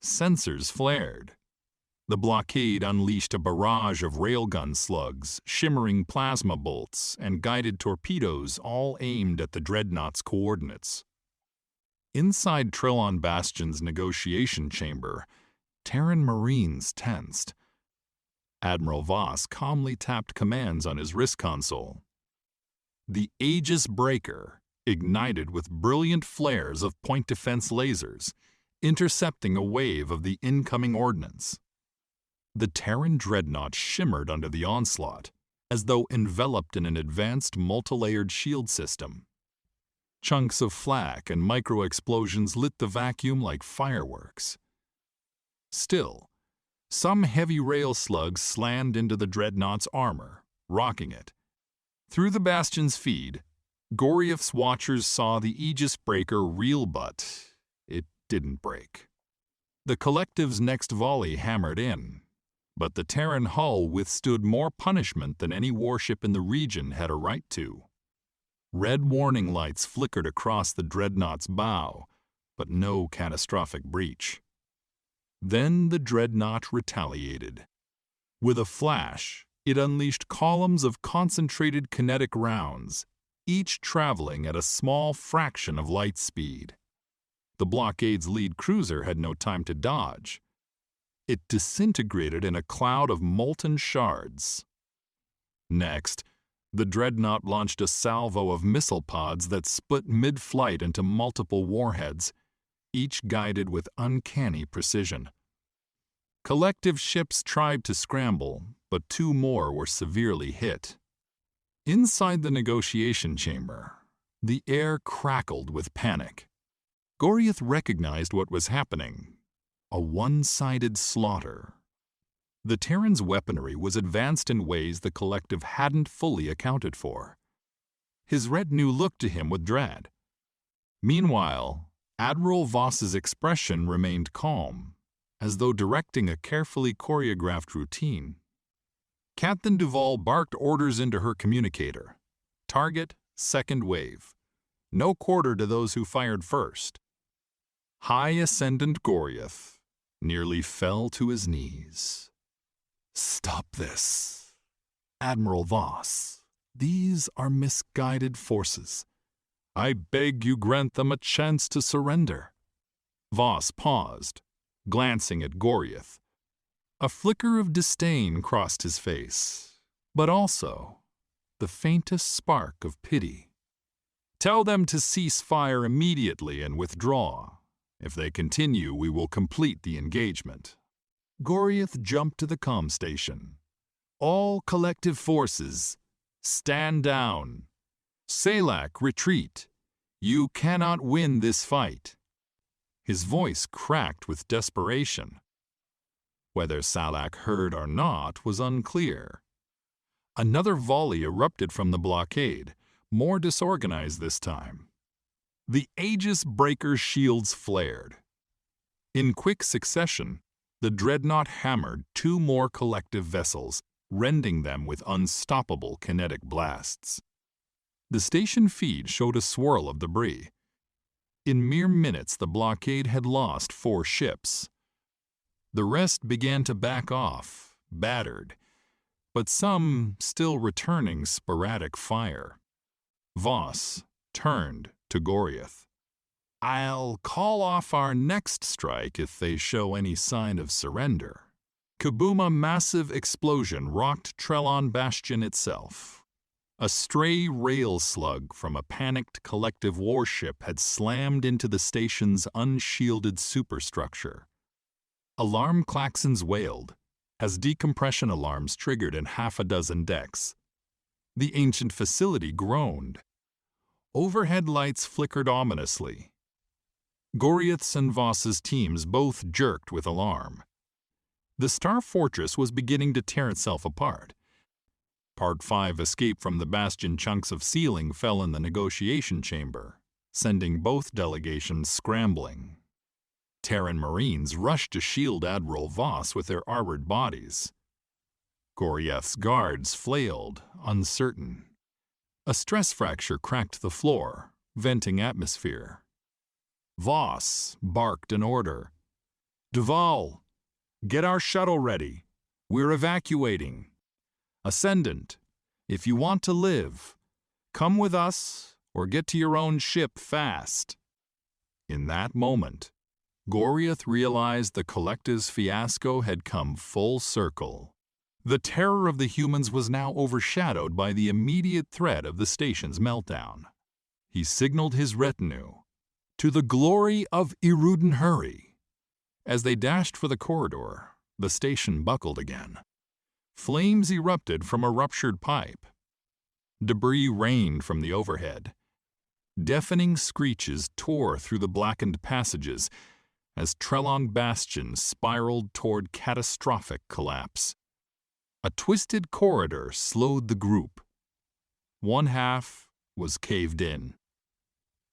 Sensors flared. The blockade unleashed a barrage of railgun slugs, shimmering plasma bolts, and guided torpedoes, all aimed at the dreadnought's coordinates. Inside Trelon Bastion's negotiation chamber, Terran Marines tensed. Admiral Voss calmly tapped commands on his wrist console. The Aegis Breaker ignited with brilliant flares of point defense lasers, intercepting a wave of the incoming ordnance. The Terran dreadnought shimmered under the onslaught, as though enveloped in an advanced multi-layered shield system. Chunks of flak and micro-explosions lit the vacuum like fireworks. Still, some heavy rail slugs slammed into the dreadnought's armor, rocking it. Through the Bastion's feed, Goriath's watchers saw the Aegis Breaker reel, but it didn't break. The collective's next volley hammered in, but the Terran hull withstood more punishment than any warship in the region had a right to. Red warning lights flickered across the dreadnought's bow, but no catastrophic breach. Then the dreadnought retaliated. With a flash, it unleashed columns of concentrated kinetic rounds, each traveling at a small fraction of light speed. The blockade's lead cruiser had no time to dodge. It disintegrated in a cloud of molten shards. Next, the dreadnought launched a salvo of missile pods that split mid-flight into multiple warheads, each guided with uncanny precision. Collective ships tried to scramble, but two more were severely hit. Inside the negotiation chamber, the air crackled with panic. Goriath recognized what was happening: a one-sided slaughter. The Terran's weaponry was advanced in ways the collective hadn't fully accounted for. His retinue looked to him with dread. Meanwhile, Admiral Voss's expression remained calm, as though directing a carefully choreographed routine. Captain Duval barked orders into her communicator. Target, second wave. No quarter to those who fired first. High Ascendant Goriath nearly fell to his knees. "Stop this. Admiral Voss, these are misguided forces. I beg you grant them a chance to surrender." Voss paused, glancing at Goriath. A flicker of disdain crossed his face, but also the faintest spark of pity. "Tell them to cease fire immediately and withdraw. If they continue, we will complete the engagement." Goriath jumped to the comm station. "All collective forces, stand down. Salak, retreat. You cannot win this fight." His voice cracked with desperation. Whether Salak heard or not was unclear. Another volley erupted from the blockade, more disorganized this time. The Aegis Breaker's shields flared. In quick succession, the dreadnought hammered two more collective vessels, rending them with unstoppable kinetic blasts. The station feed showed a swirl of debris. In mere minutes, the blockade had lost 4 ships. The rest began to back off, battered, but some still returning sporadic fire. Voss turned to Goriath. "I'll call off our next strike if they show any sign of surrender." Kaboom! A massive explosion rocked Trelon Bastion itself. A stray rail slug from a panicked collective warship had slammed into the station's unshielded superstructure. Alarm klaxons wailed as decompression alarms triggered in half a dozen decks. The ancient facility groaned. Overhead lights flickered ominously. Goriath's and Voss's teams both jerked with alarm. The Star Fortress was beginning to tear itself apart. Part 5 escape from the bastion chunks of ceiling fell in the negotiation chamber, sending both delegations scrambling. Terran Marines rushed to shield Admiral Voss with their armored bodies. Goriath's guards flailed, uncertain. A stress fracture cracked the floor, venting atmosphere. Voss barked an order. "Duval, get our shuttle ready. We're evacuating. Ascendant, if you want to live, come with us or get to your own ship fast." In that moment, Goriath realized the Collective's fiasco had come full circle. The terror of the humans was now overshadowed by the immediate threat of the station's meltdown. He signaled his retinue, "To the glory of Iruden hurry!" As they dashed for the corridor, the station buckled again. Flames erupted from a ruptured pipe. Debris rained from the overhead. Deafening screeches tore through the blackened passages as Trelon Bastion spiraled toward catastrophic collapse. A twisted corridor slowed the group. One half was caved in.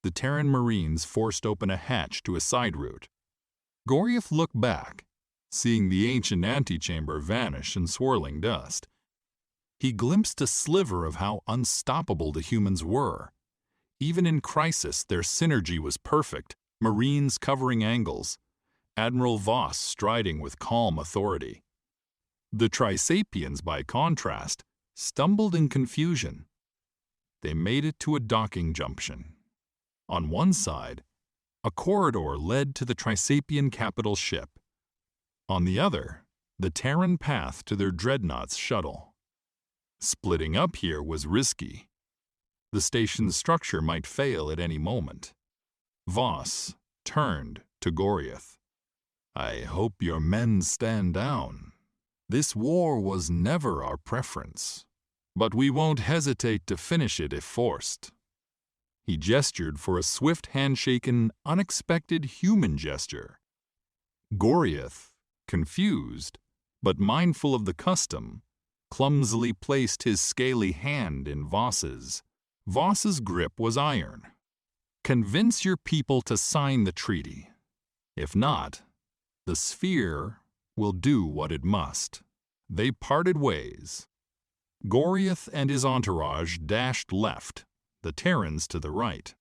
The Terran Marines forced open a hatch to a side route. Goriath looked back, seeing the ancient antechamber vanish in swirling dust. He glimpsed a sliver of how unstoppable the humans were. Even in crisis, their synergy was perfect. Marines covering angles, Admiral Voss striding with calm authority. The Trisapians, by contrast, stumbled in confusion. They made it to a docking junction. On one side, a corridor led to the Trisapian capital ship. On the other, the Terran path to their dreadnought's shuttle. Splitting up here was risky. The station's structure might fail at any moment. Voss turned to Goriath. "I hope your men stand down. This war was never our preference, but we won't hesitate to finish it if forced." He gestured for a swift handshake, an unexpected human gesture. Goriath, confused, but mindful of the custom, clumsily placed his scaly hand in Voss's. Voss's grip was iron. "Convince your people to sign the treaty. If not, the sphere will do what it must." They parted ways. Goriath and his entourage dashed left, the Terrans to the right.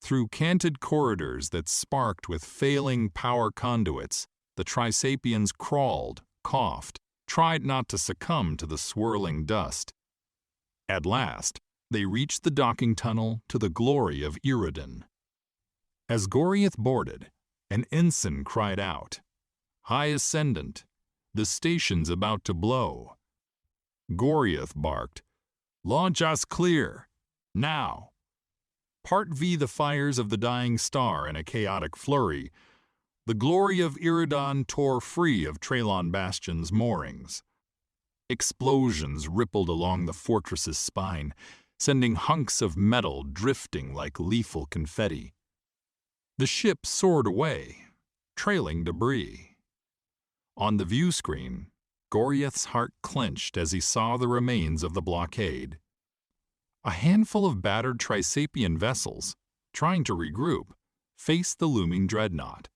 Through canted corridors that sparked with failing power conduits, the Trisapians crawled, coughed, tried not to succumb to the swirling dust. At last, they reached the docking tunnel to the glory of Iruden. As Goriath boarded, an ensign cried out, "High Ascendant, the station's about to blow." Goriath barked, "Launch us clear, now." Part V the fires of the dying star in a chaotic flurry, the glory of Iridan tore free of Trelon Bastion's moorings. Explosions rippled along the fortress's spine, sending hunks of metal drifting like lethal confetti. The ship soared away, trailing debris. On the view screen, Goriath's heart clenched as he saw the remains of the blockade. A handful of battered Trisapian vessels, trying to regroup, faced the looming dreadnought.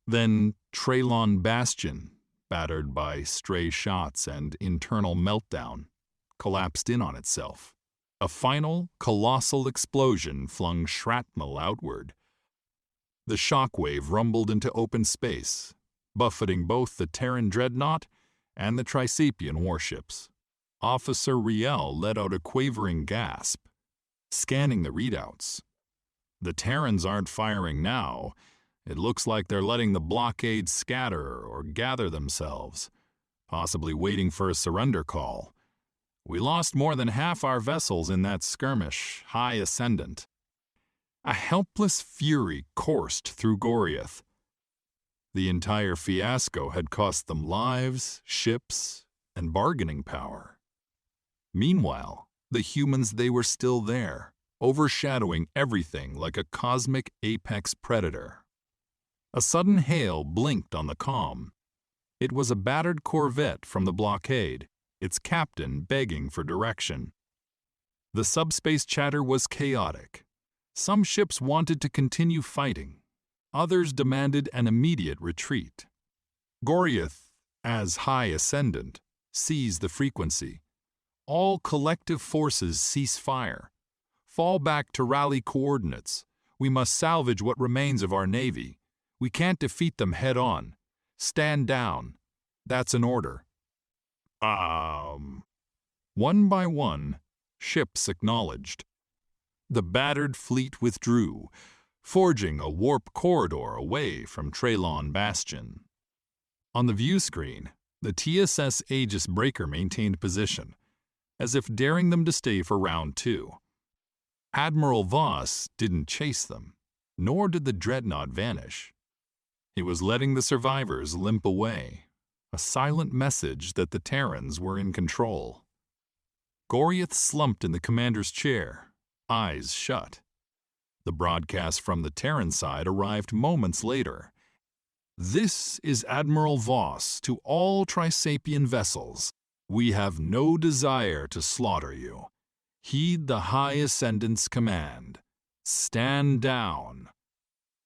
Then Trelon Bastion, battered by stray shots and internal meltdown, collapsed in on itself. A final, colossal explosion flung shrapnel outward. The shockwave rumbled into open space, buffeting both the Terran dreadnought and the Trisapian warships. Officer Riel let out a quavering gasp, scanning the readouts. The Terrans aren't firing now. It looks like they're letting the blockade scatter or gather themselves, possibly waiting for a surrender call. We lost more than half our vessels in that skirmish, high ascendant. A helpless fury coursed through Goriath. The entire fiasco had cost them lives, ships, and bargaining power. Meanwhile, the humans, they were still there, overshadowing everything like a cosmic apex predator. A sudden hail blinked on the comm. It was a battered corvette from the blockade, its captain begging for direction. The subspace chatter was chaotic. Some ships wanted to continue fighting. Others demanded an immediate retreat. Goriath, as high ascendant, seized the frequency. All collective forces cease fire. Fall back to rally coordinates. We must salvage what remains of our navy. We can't defeat them head on. Stand down. That's an order. One by one, ships acknowledged. The battered fleet withdrew, forging a warp corridor away from Traylon Bastion. On the view screen, the TSS Aegis breaker maintained position, as if daring them to stay for round 2. Admiral Voss didn't chase them, nor did the dreadnought vanish. He was letting the survivors limp away, a silent message that the Terrans were in control. Goriath slumped in the commander's chair, eyes shut. The broadcast from the Terran side arrived moments later. This is Admiral Voss to all Trisapian vessels. We have no desire to slaughter you. Heed the High Ascendant's command. Stand down.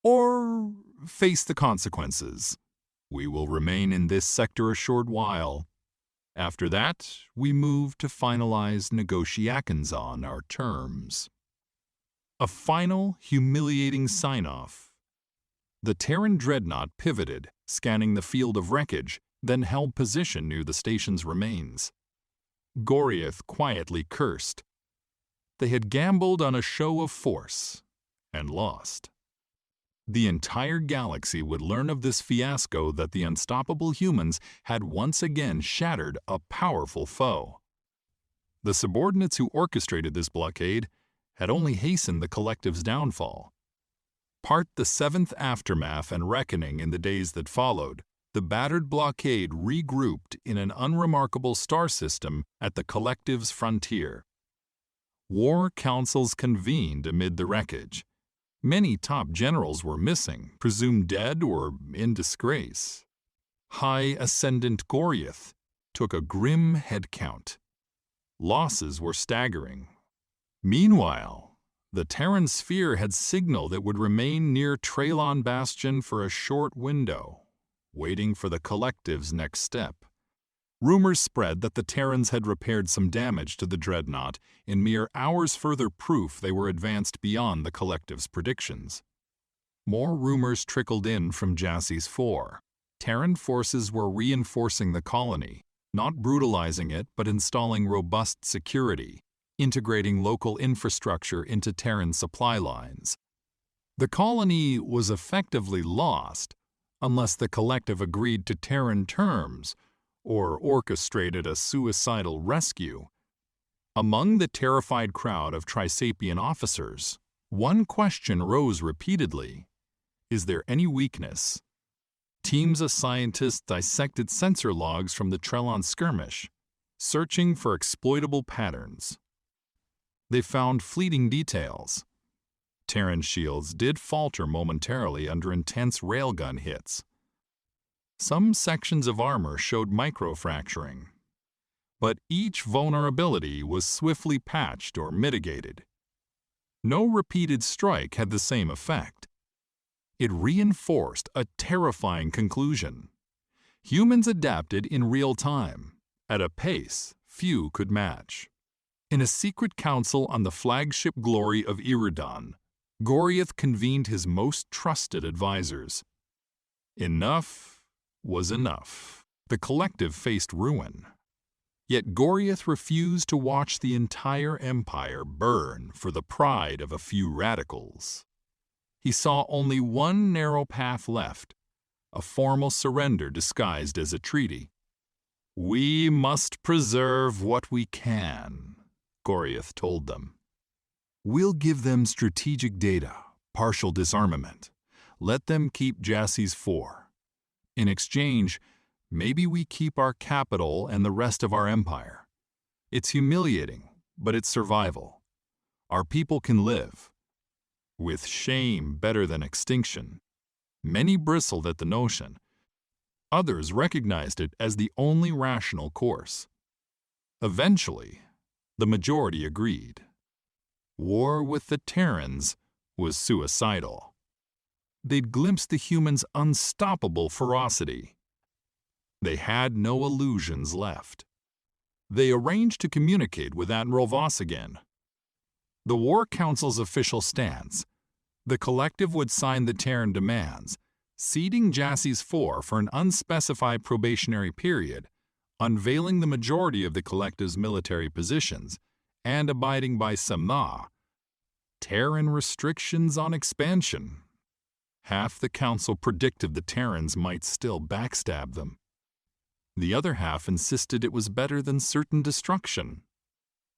Or face the consequences. We will remain in this sector a short while. After that, we move to finalize negotiations on our terms. A final, humiliating sign-off. The Terran dreadnought pivoted, scanning the field of wreckage, then held position near the station's remains. Goriath quietly cursed. They had gambled on a show of force, and lost. The entire galaxy would learn of this fiasco that the unstoppable humans had once again shattered a powerful foe. The subordinates who orchestrated this blockade had only hastened the collective's downfall. Part the seventh aftermath and reckoning in the days that followed, the battered blockade regrouped in an unremarkable star system at the collective's frontier. War councils convened amid the wreckage. Many top generals were missing, presumed dead or in disgrace. High Ascendant Goriath took a grim head count. Losses were staggering. Meanwhile, the Terran sphere had signaled it would remain near Traylon Bastion for a short window, waiting for the collective's next step. Rumors spread that the Terrans had repaired some damage to the dreadnought, in mere hours further proof they were advanced beyond the collective's predictions. More rumors trickled in from Jassie's 4. Terran forces were reinforcing the colony, not brutalizing it but installing robust security, integrating local infrastructure into Terran supply lines. The colony was effectively lost, unless the collective agreed to Terran terms, or orchestrated a suicidal rescue. Among the terrified crowd of Trisapian officers, one question rose repeatedly. Is there any weakness? Teams of scientists dissected sensor logs from the Trellon skirmish, searching for exploitable patterns. They found fleeting details. Terran shields did falter momentarily under intense railgun hits. Some sections of armor showed microfracturing, but each vulnerability was swiftly patched or mitigated. No repeated strike had the same effect. It reinforced a terrifying conclusion. Humans adapted in real time, at a pace few could match. In a secret council on the flagship glory of Iridan, Goriath convened his most trusted advisors. Enough was enough. The collective faced ruin. Yet Goriath refused to watch the entire empire burn for the pride of a few radicals. He saw only one narrow path left, a formal surrender disguised as a treaty. "We must preserve what we can," Goriath told them. "We'll give them strategic data, partial disarmament. Let them keep Jassie's 4. In exchange, maybe we keep our capital and the rest of our empire. It's humiliating, but it's survival. Our people can live. With shame better than extinction." Many bristled at the notion. Others recognized it as the only rational course. Eventually, the majority agreed. War with the Terrans was suicidal. They'd glimpsed the humans' unstoppable ferocity. They had no illusions left. They arranged to communicate with Admiral Voss again. The War Council's official stance: the collective would sign the Terran demands, ceding Jassie's 4 for an unspecified probationary period, unveiling the majority of the collective's military positions, and abiding by Sama, Terran restrictions on expansion. Half the council predicted the Terrans might still backstab them. The other half insisted it was better than certain destruction.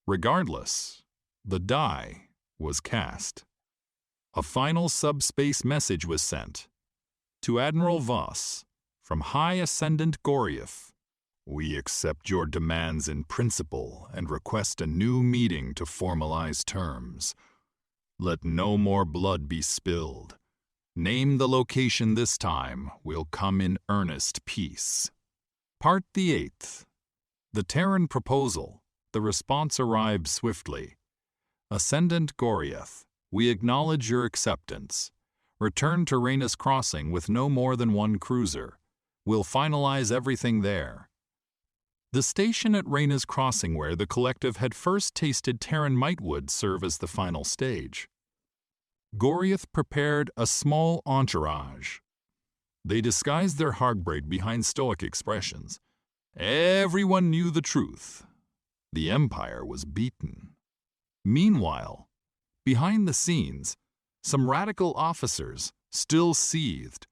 Regardless, the die was cast. A final subspace message was sent. To Admiral Voss, from High Ascendant Goriath: "We accept your demands in principle and request a new meeting to formalize terms. Let no more blood be spilled. Name the location this time. We'll come in earnest peace." Part the 8th. The Terran proposal. The response arrived swiftly. Ascendant Goriath, we acknowledge your acceptance. Return to Reyna's Crossing with no more than 1 cruiser. We'll finalize everything there. The station at Reyna's Crossing where the collective had first tasted Terran might would serve as the final stage. Goriath prepared a small entourage. They disguised their heartbreak behind stoic expressions. Everyone knew the truth. The Empire was beaten. Meanwhile, behind the scenes, some radical officers still seethed,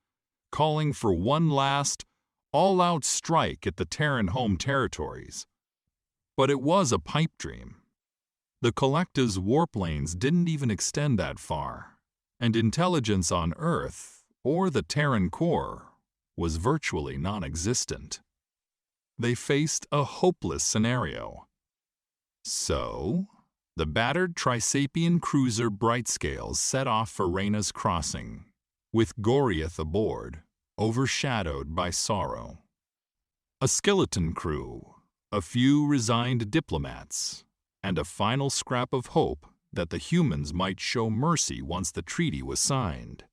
calling for one last, all-out strike at the Terran home territories. But it was a pipe dream. The collective's warp lanes didn't even extend that far, and intelligence on Earth, or the Terran core, was virtually non-existent. They faced a hopeless scenario. So, the battered Trisapian cruiser Brightscales set off for Reyna's Crossing, with Goriath aboard, overshadowed by sorrow. A skeleton crew, a few resigned diplomats, and a final scrap of hope that the humans might show mercy once the treaty was signed.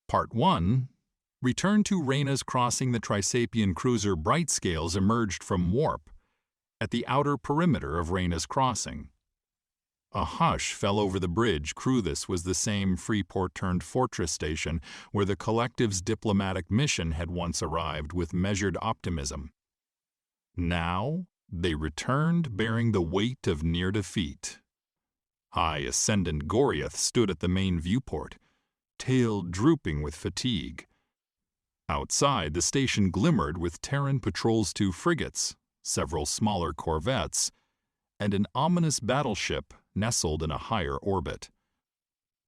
Part 1. Return to Reyna's Crossing. The Trisapian cruiser Brightscales emerged from warp at the outer perimeter of Reyna's Crossing. A hush fell over the bridge. This was the same Freeport-turned-fortress station where the collective's diplomatic mission had once arrived with measured optimism. Now, they returned bearing the weight of near defeat. High Ascendant Goriath stood at the main viewport, tail drooping with fatigue. Outside, the station glimmered with Terran patrols, 2 frigates, several smaller corvettes, and an ominous battleship nestled in a higher orbit.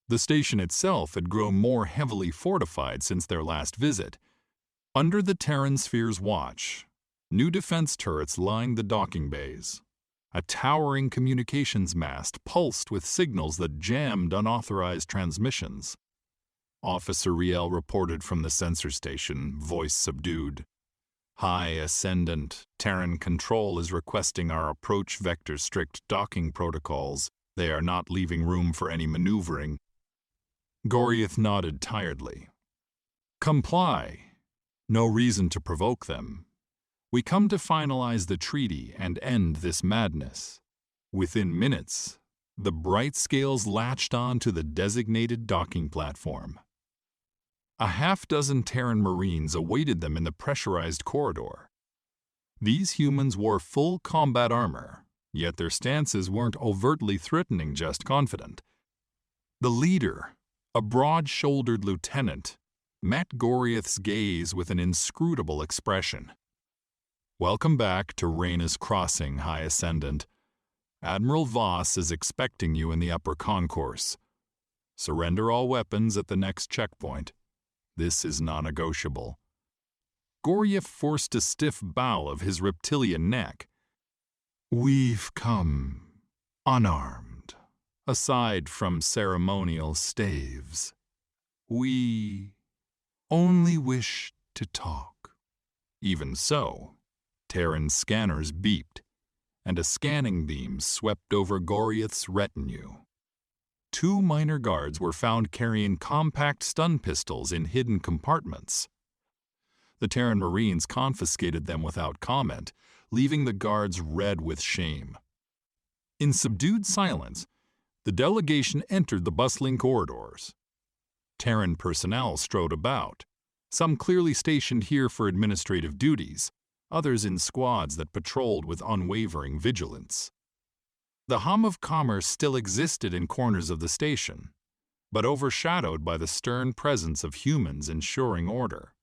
The station itself had grown more heavily fortified since their last visit. Under the Terran Sphere's watch, new defense turrets lined the docking bays. A towering communications mast pulsed with signals that jammed unauthorized transmissions. Officer Riel reported from the sensor station, voice subdued. High Ascendant, Terran Control is requesting our approach vector strict docking protocols. They are not leaving room for any maneuvering. Goriath nodded tiredly. Comply. No reason to provoke them. We come to finalize the treaty and end this madness. Within minutes, the bright scales latched on to the designated docking platform. A half-dozen Terran Marines awaited them in the pressurized corridor. These humans wore full combat armor, yet their stances weren't overtly threatening, just confident. The leader, a broad-shouldered lieutenant, met Goriath's gaze with an inscrutable expression. "Welcome back to Raina's Crossing, High Ascendant. Admiral Voss is expecting you in the upper concourse. Surrender all weapons at the next checkpoint. This is non-negotiable." Goriath forced a stiff bow of his reptilian neck. "We've come unarmed, aside from ceremonial staves. We only wish to talk." Even so, Terran scanners beeped, and a scanning beam swept over Goriath's retinue. 2 minor guards were found carrying compact stun pistols in hidden compartments. The Terran Marines confiscated them without comment, leaving the guards red with shame. In subdued silence, the delegation entered the bustling corridors. Terran personnel strode about, some clearly stationed here for administrative duties, others in squads that patrolled with unwavering vigilance. The hum of commerce still existed in corners of the station, but overshadowed by the stern presence of humans ensuring order.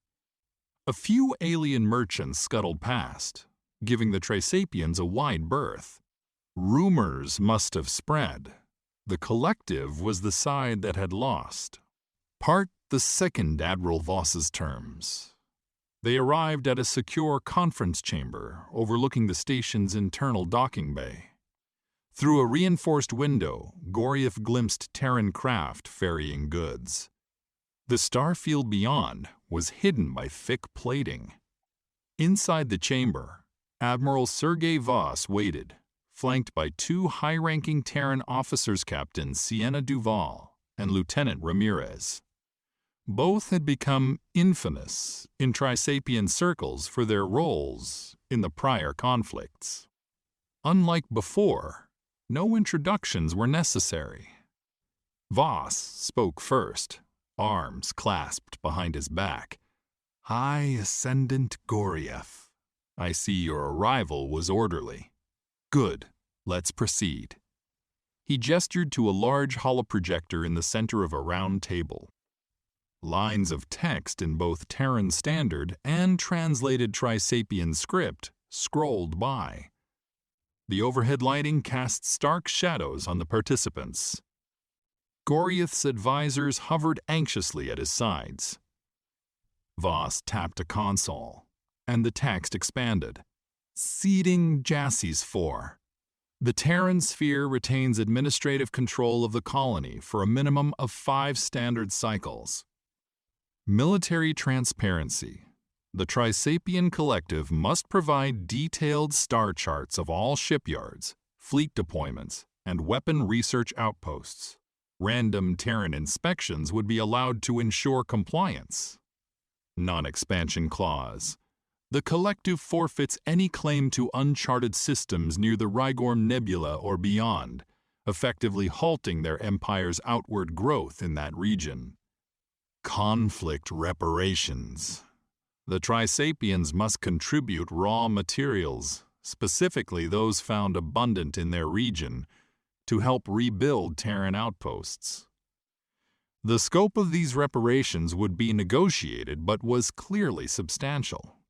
A few alien merchants scuttled past, giving the Trisapians a wide berth. Rumors must have spread. The collective was the side that had lost. Part the second Admiral Voss's terms. They arrived at a secure conference chamber overlooking the station's internal docking bay. Through a reinforced window, Goriath glimpsed Terran craft ferrying goods. The starfield beyond was hidden by thick plating. Inside the chamber, Admiral Sergei Voss waited, flanked by 2 high-ranking Terran officers, Captain Sienna Duval and Lieutenant Ramirez. Both had become infamous in Trisapian circles for their roles in the prior conflicts. Unlike before, no introductions were necessary. Voss spoke first, arms clasped behind his back. "High Ascendant Goriath, I see your arrival was orderly. Good, let's proceed." He gestured to a large holoprojector in the center of a round table. Lines of text in both Terran Standard and translated Trisapian script scrolled by. The overhead lighting cast stark shadows on the participants. Goriath's advisors hovered anxiously at his sides. Voss tapped a console, and the text expanded. "Seeding Jassys 4. The Terran Sphere retains administrative control of the colony for a minimum of 5 standard cycles. Military transparency. The Trisapian Collective must provide detailed star charts of all shipyards, fleet deployments, and weapon research outposts. Random Terran inspections would be allowed to ensure compliance. Non-expansion clause. The Collective forfeits any claim to uncharted systems near the Rigorm Nebula or beyond, effectively halting their empire's outward growth in that region. Conflict reparations. The Trisapians must contribute raw materials, specifically those found abundant in their region, to help rebuild Terran outposts. The scope of these reparations would be negotiated but was clearly substantial.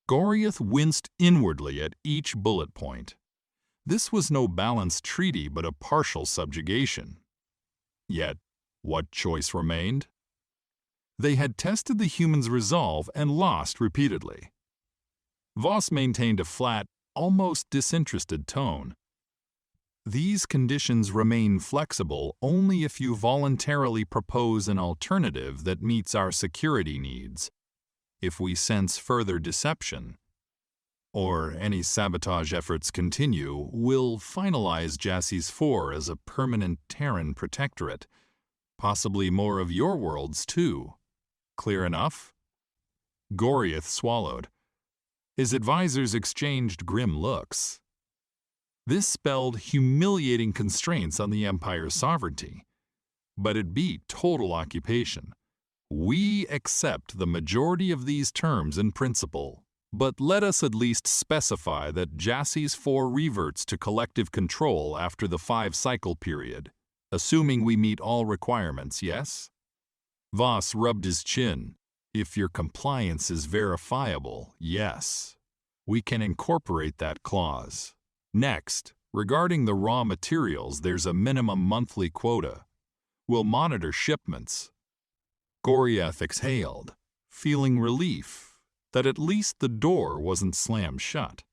Goriath winced inwardly at each bullet point. This was no balanced treaty but a partial subjugation. Yet, what choice remained? They had tested the humans' resolve and lost repeatedly. Voss maintained a flat, almost disinterested tone. These conditions remain flexible only if you voluntarily propose an alternative that meets our security needs. If we sense further deception, or any sabotage efforts continue, we'll finalize Jassys 4 as a permanent Terran protectorate. Possibly more of your worlds, too. Clear enough? Goriath swallowed. His advisors exchanged grim looks. This spelled humiliating constraints on the Empire's sovereignty, but it beat total occupation. We accept the majority of these terms in principle, but let us at least specify that Jassie's 4 reverts to collective control after the 5-cycle period, assuming we meet all requirements, yes? Voss rubbed his chin. If your compliance is verifiable, yes. We can incorporate that clause. Next, regarding the raw materials, there's a minimum monthly quota. We'll monitor shipments. Goriath exhaled, feeling relief that at least the door wasn't slammed shut.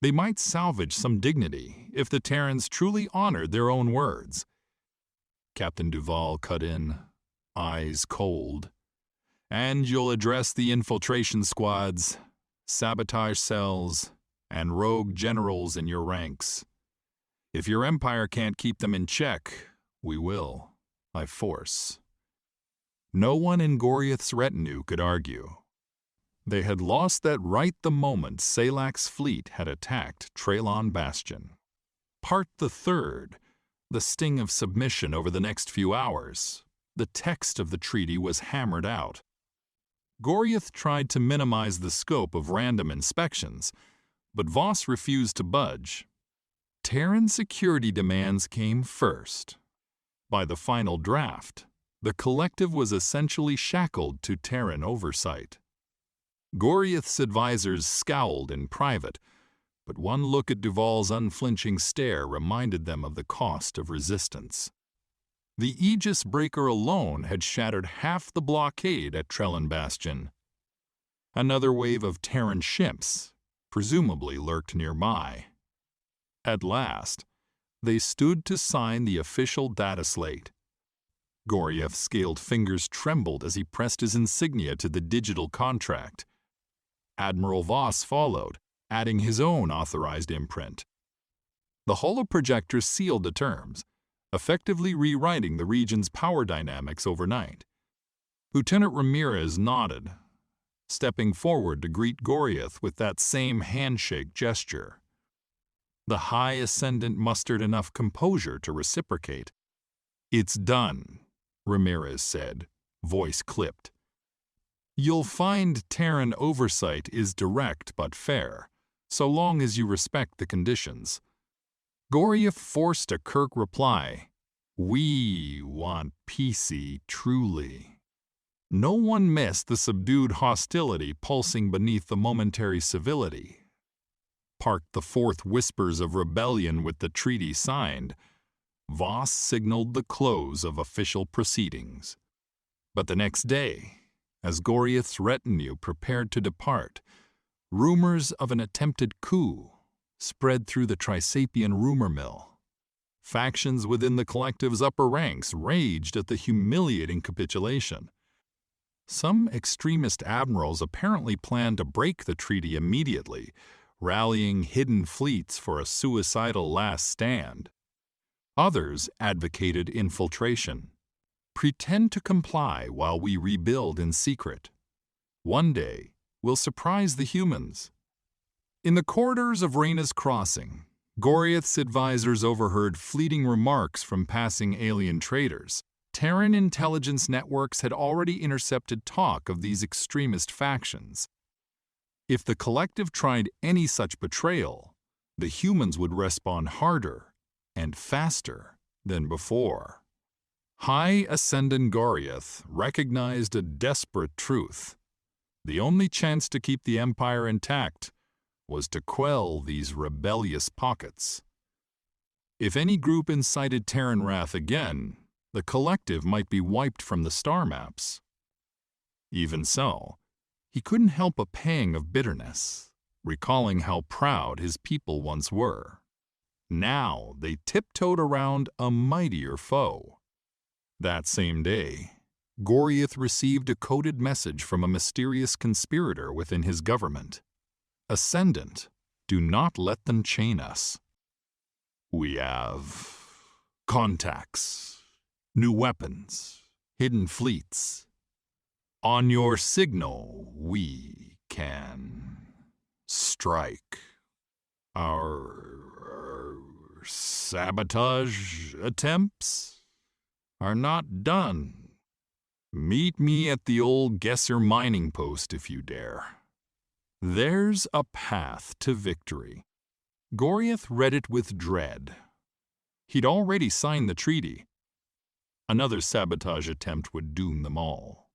They might salvage some dignity if the Terrans truly honored their own words. Captain Duval cut in, eyes cold. And you'll address the infiltration squads, sabotage cells, and rogue generals in your ranks. If your empire can't keep them in check, we will, by force. No one in Goriath's retinue could argue. They had lost that right the moment Salak's fleet had attacked Traylon Bastion. Part the third, the sting of submission over the next few hours. The text of the treaty was hammered out. Goriath tried to minimize the scope of random inspections, but Voss refused to budge. Terran security demands came first. By the final draft, the collective was essentially shackled to Terran oversight. Goriath's advisors scowled in private, but one look at Duval's unflinching stare reminded them of the cost of resistance. The Aegis breaker alone had shattered half the blockade at Traylon Bastion. Another wave of Terran ships presumably lurked nearby. At last, they stood to sign the official data slate. Goriath's scaled fingers trembled as he pressed his insignia to the digital contract. Admiral Voss followed, adding his own authorized imprint. The holoprojector sealed the terms, effectively rewriting the region's power dynamics overnight. Lieutenant Ramirez nodded, stepping forward to greet Goriath with that same handshake gesture. The High Ascendant mustered enough composure to reciprocate. "It's done," Ramirez said, voice clipped. "You'll find Terran oversight is direct but fair, so long as you respect the conditions." Goriath forced a curt reply. "We want PC truly." No one missed the subdued hostility pulsing beneath the momentary civility. Parked the 4th whispers of rebellion with the treaty signed, Voss signaled the close of official proceedings. But the next day, as Goriath's retinue prepared to depart, rumors of an attempted coup spread through the Trisapian rumor mill. Factions within the collective's upper ranks raged at the humiliating capitulation. Some extremist admirals apparently planned to break the treaty immediately, rallying hidden fleets for a suicidal last stand. Others advocated infiltration. Pretend to comply while we rebuild in secret. One day, we'll surprise the humans. In the corridors of Reyna's Crossing, Goriath's advisors overheard fleeting remarks from passing alien traders. Terran intelligence networks had already intercepted talk of these extremist factions. If the collective tried any such betrayal, the humans would respond harder and faster than before. High Ascendant Goriath recognized a desperate truth. The only chance to keep the Empire intact was to quell these rebellious pockets. If any group incited Terran wrath again, the collective might be wiped from the star maps. Even so, he couldn't help a pang of bitterness, recalling how proud his people once were. Now they tiptoed around a mightier foe. That same day, Goriath received a coded message from a mysterious conspirator within his government. "Ascendant, do not let them chain us. We have contacts, new weapons, hidden fleets. On your signal, we can strike. Our sabotage attempts are not done. Meet me at the old Gesser mining post if you dare. There's a path to victory. Goriath read it with dread. He'd already signed the treaty. Another sabotage attempt would doom them all.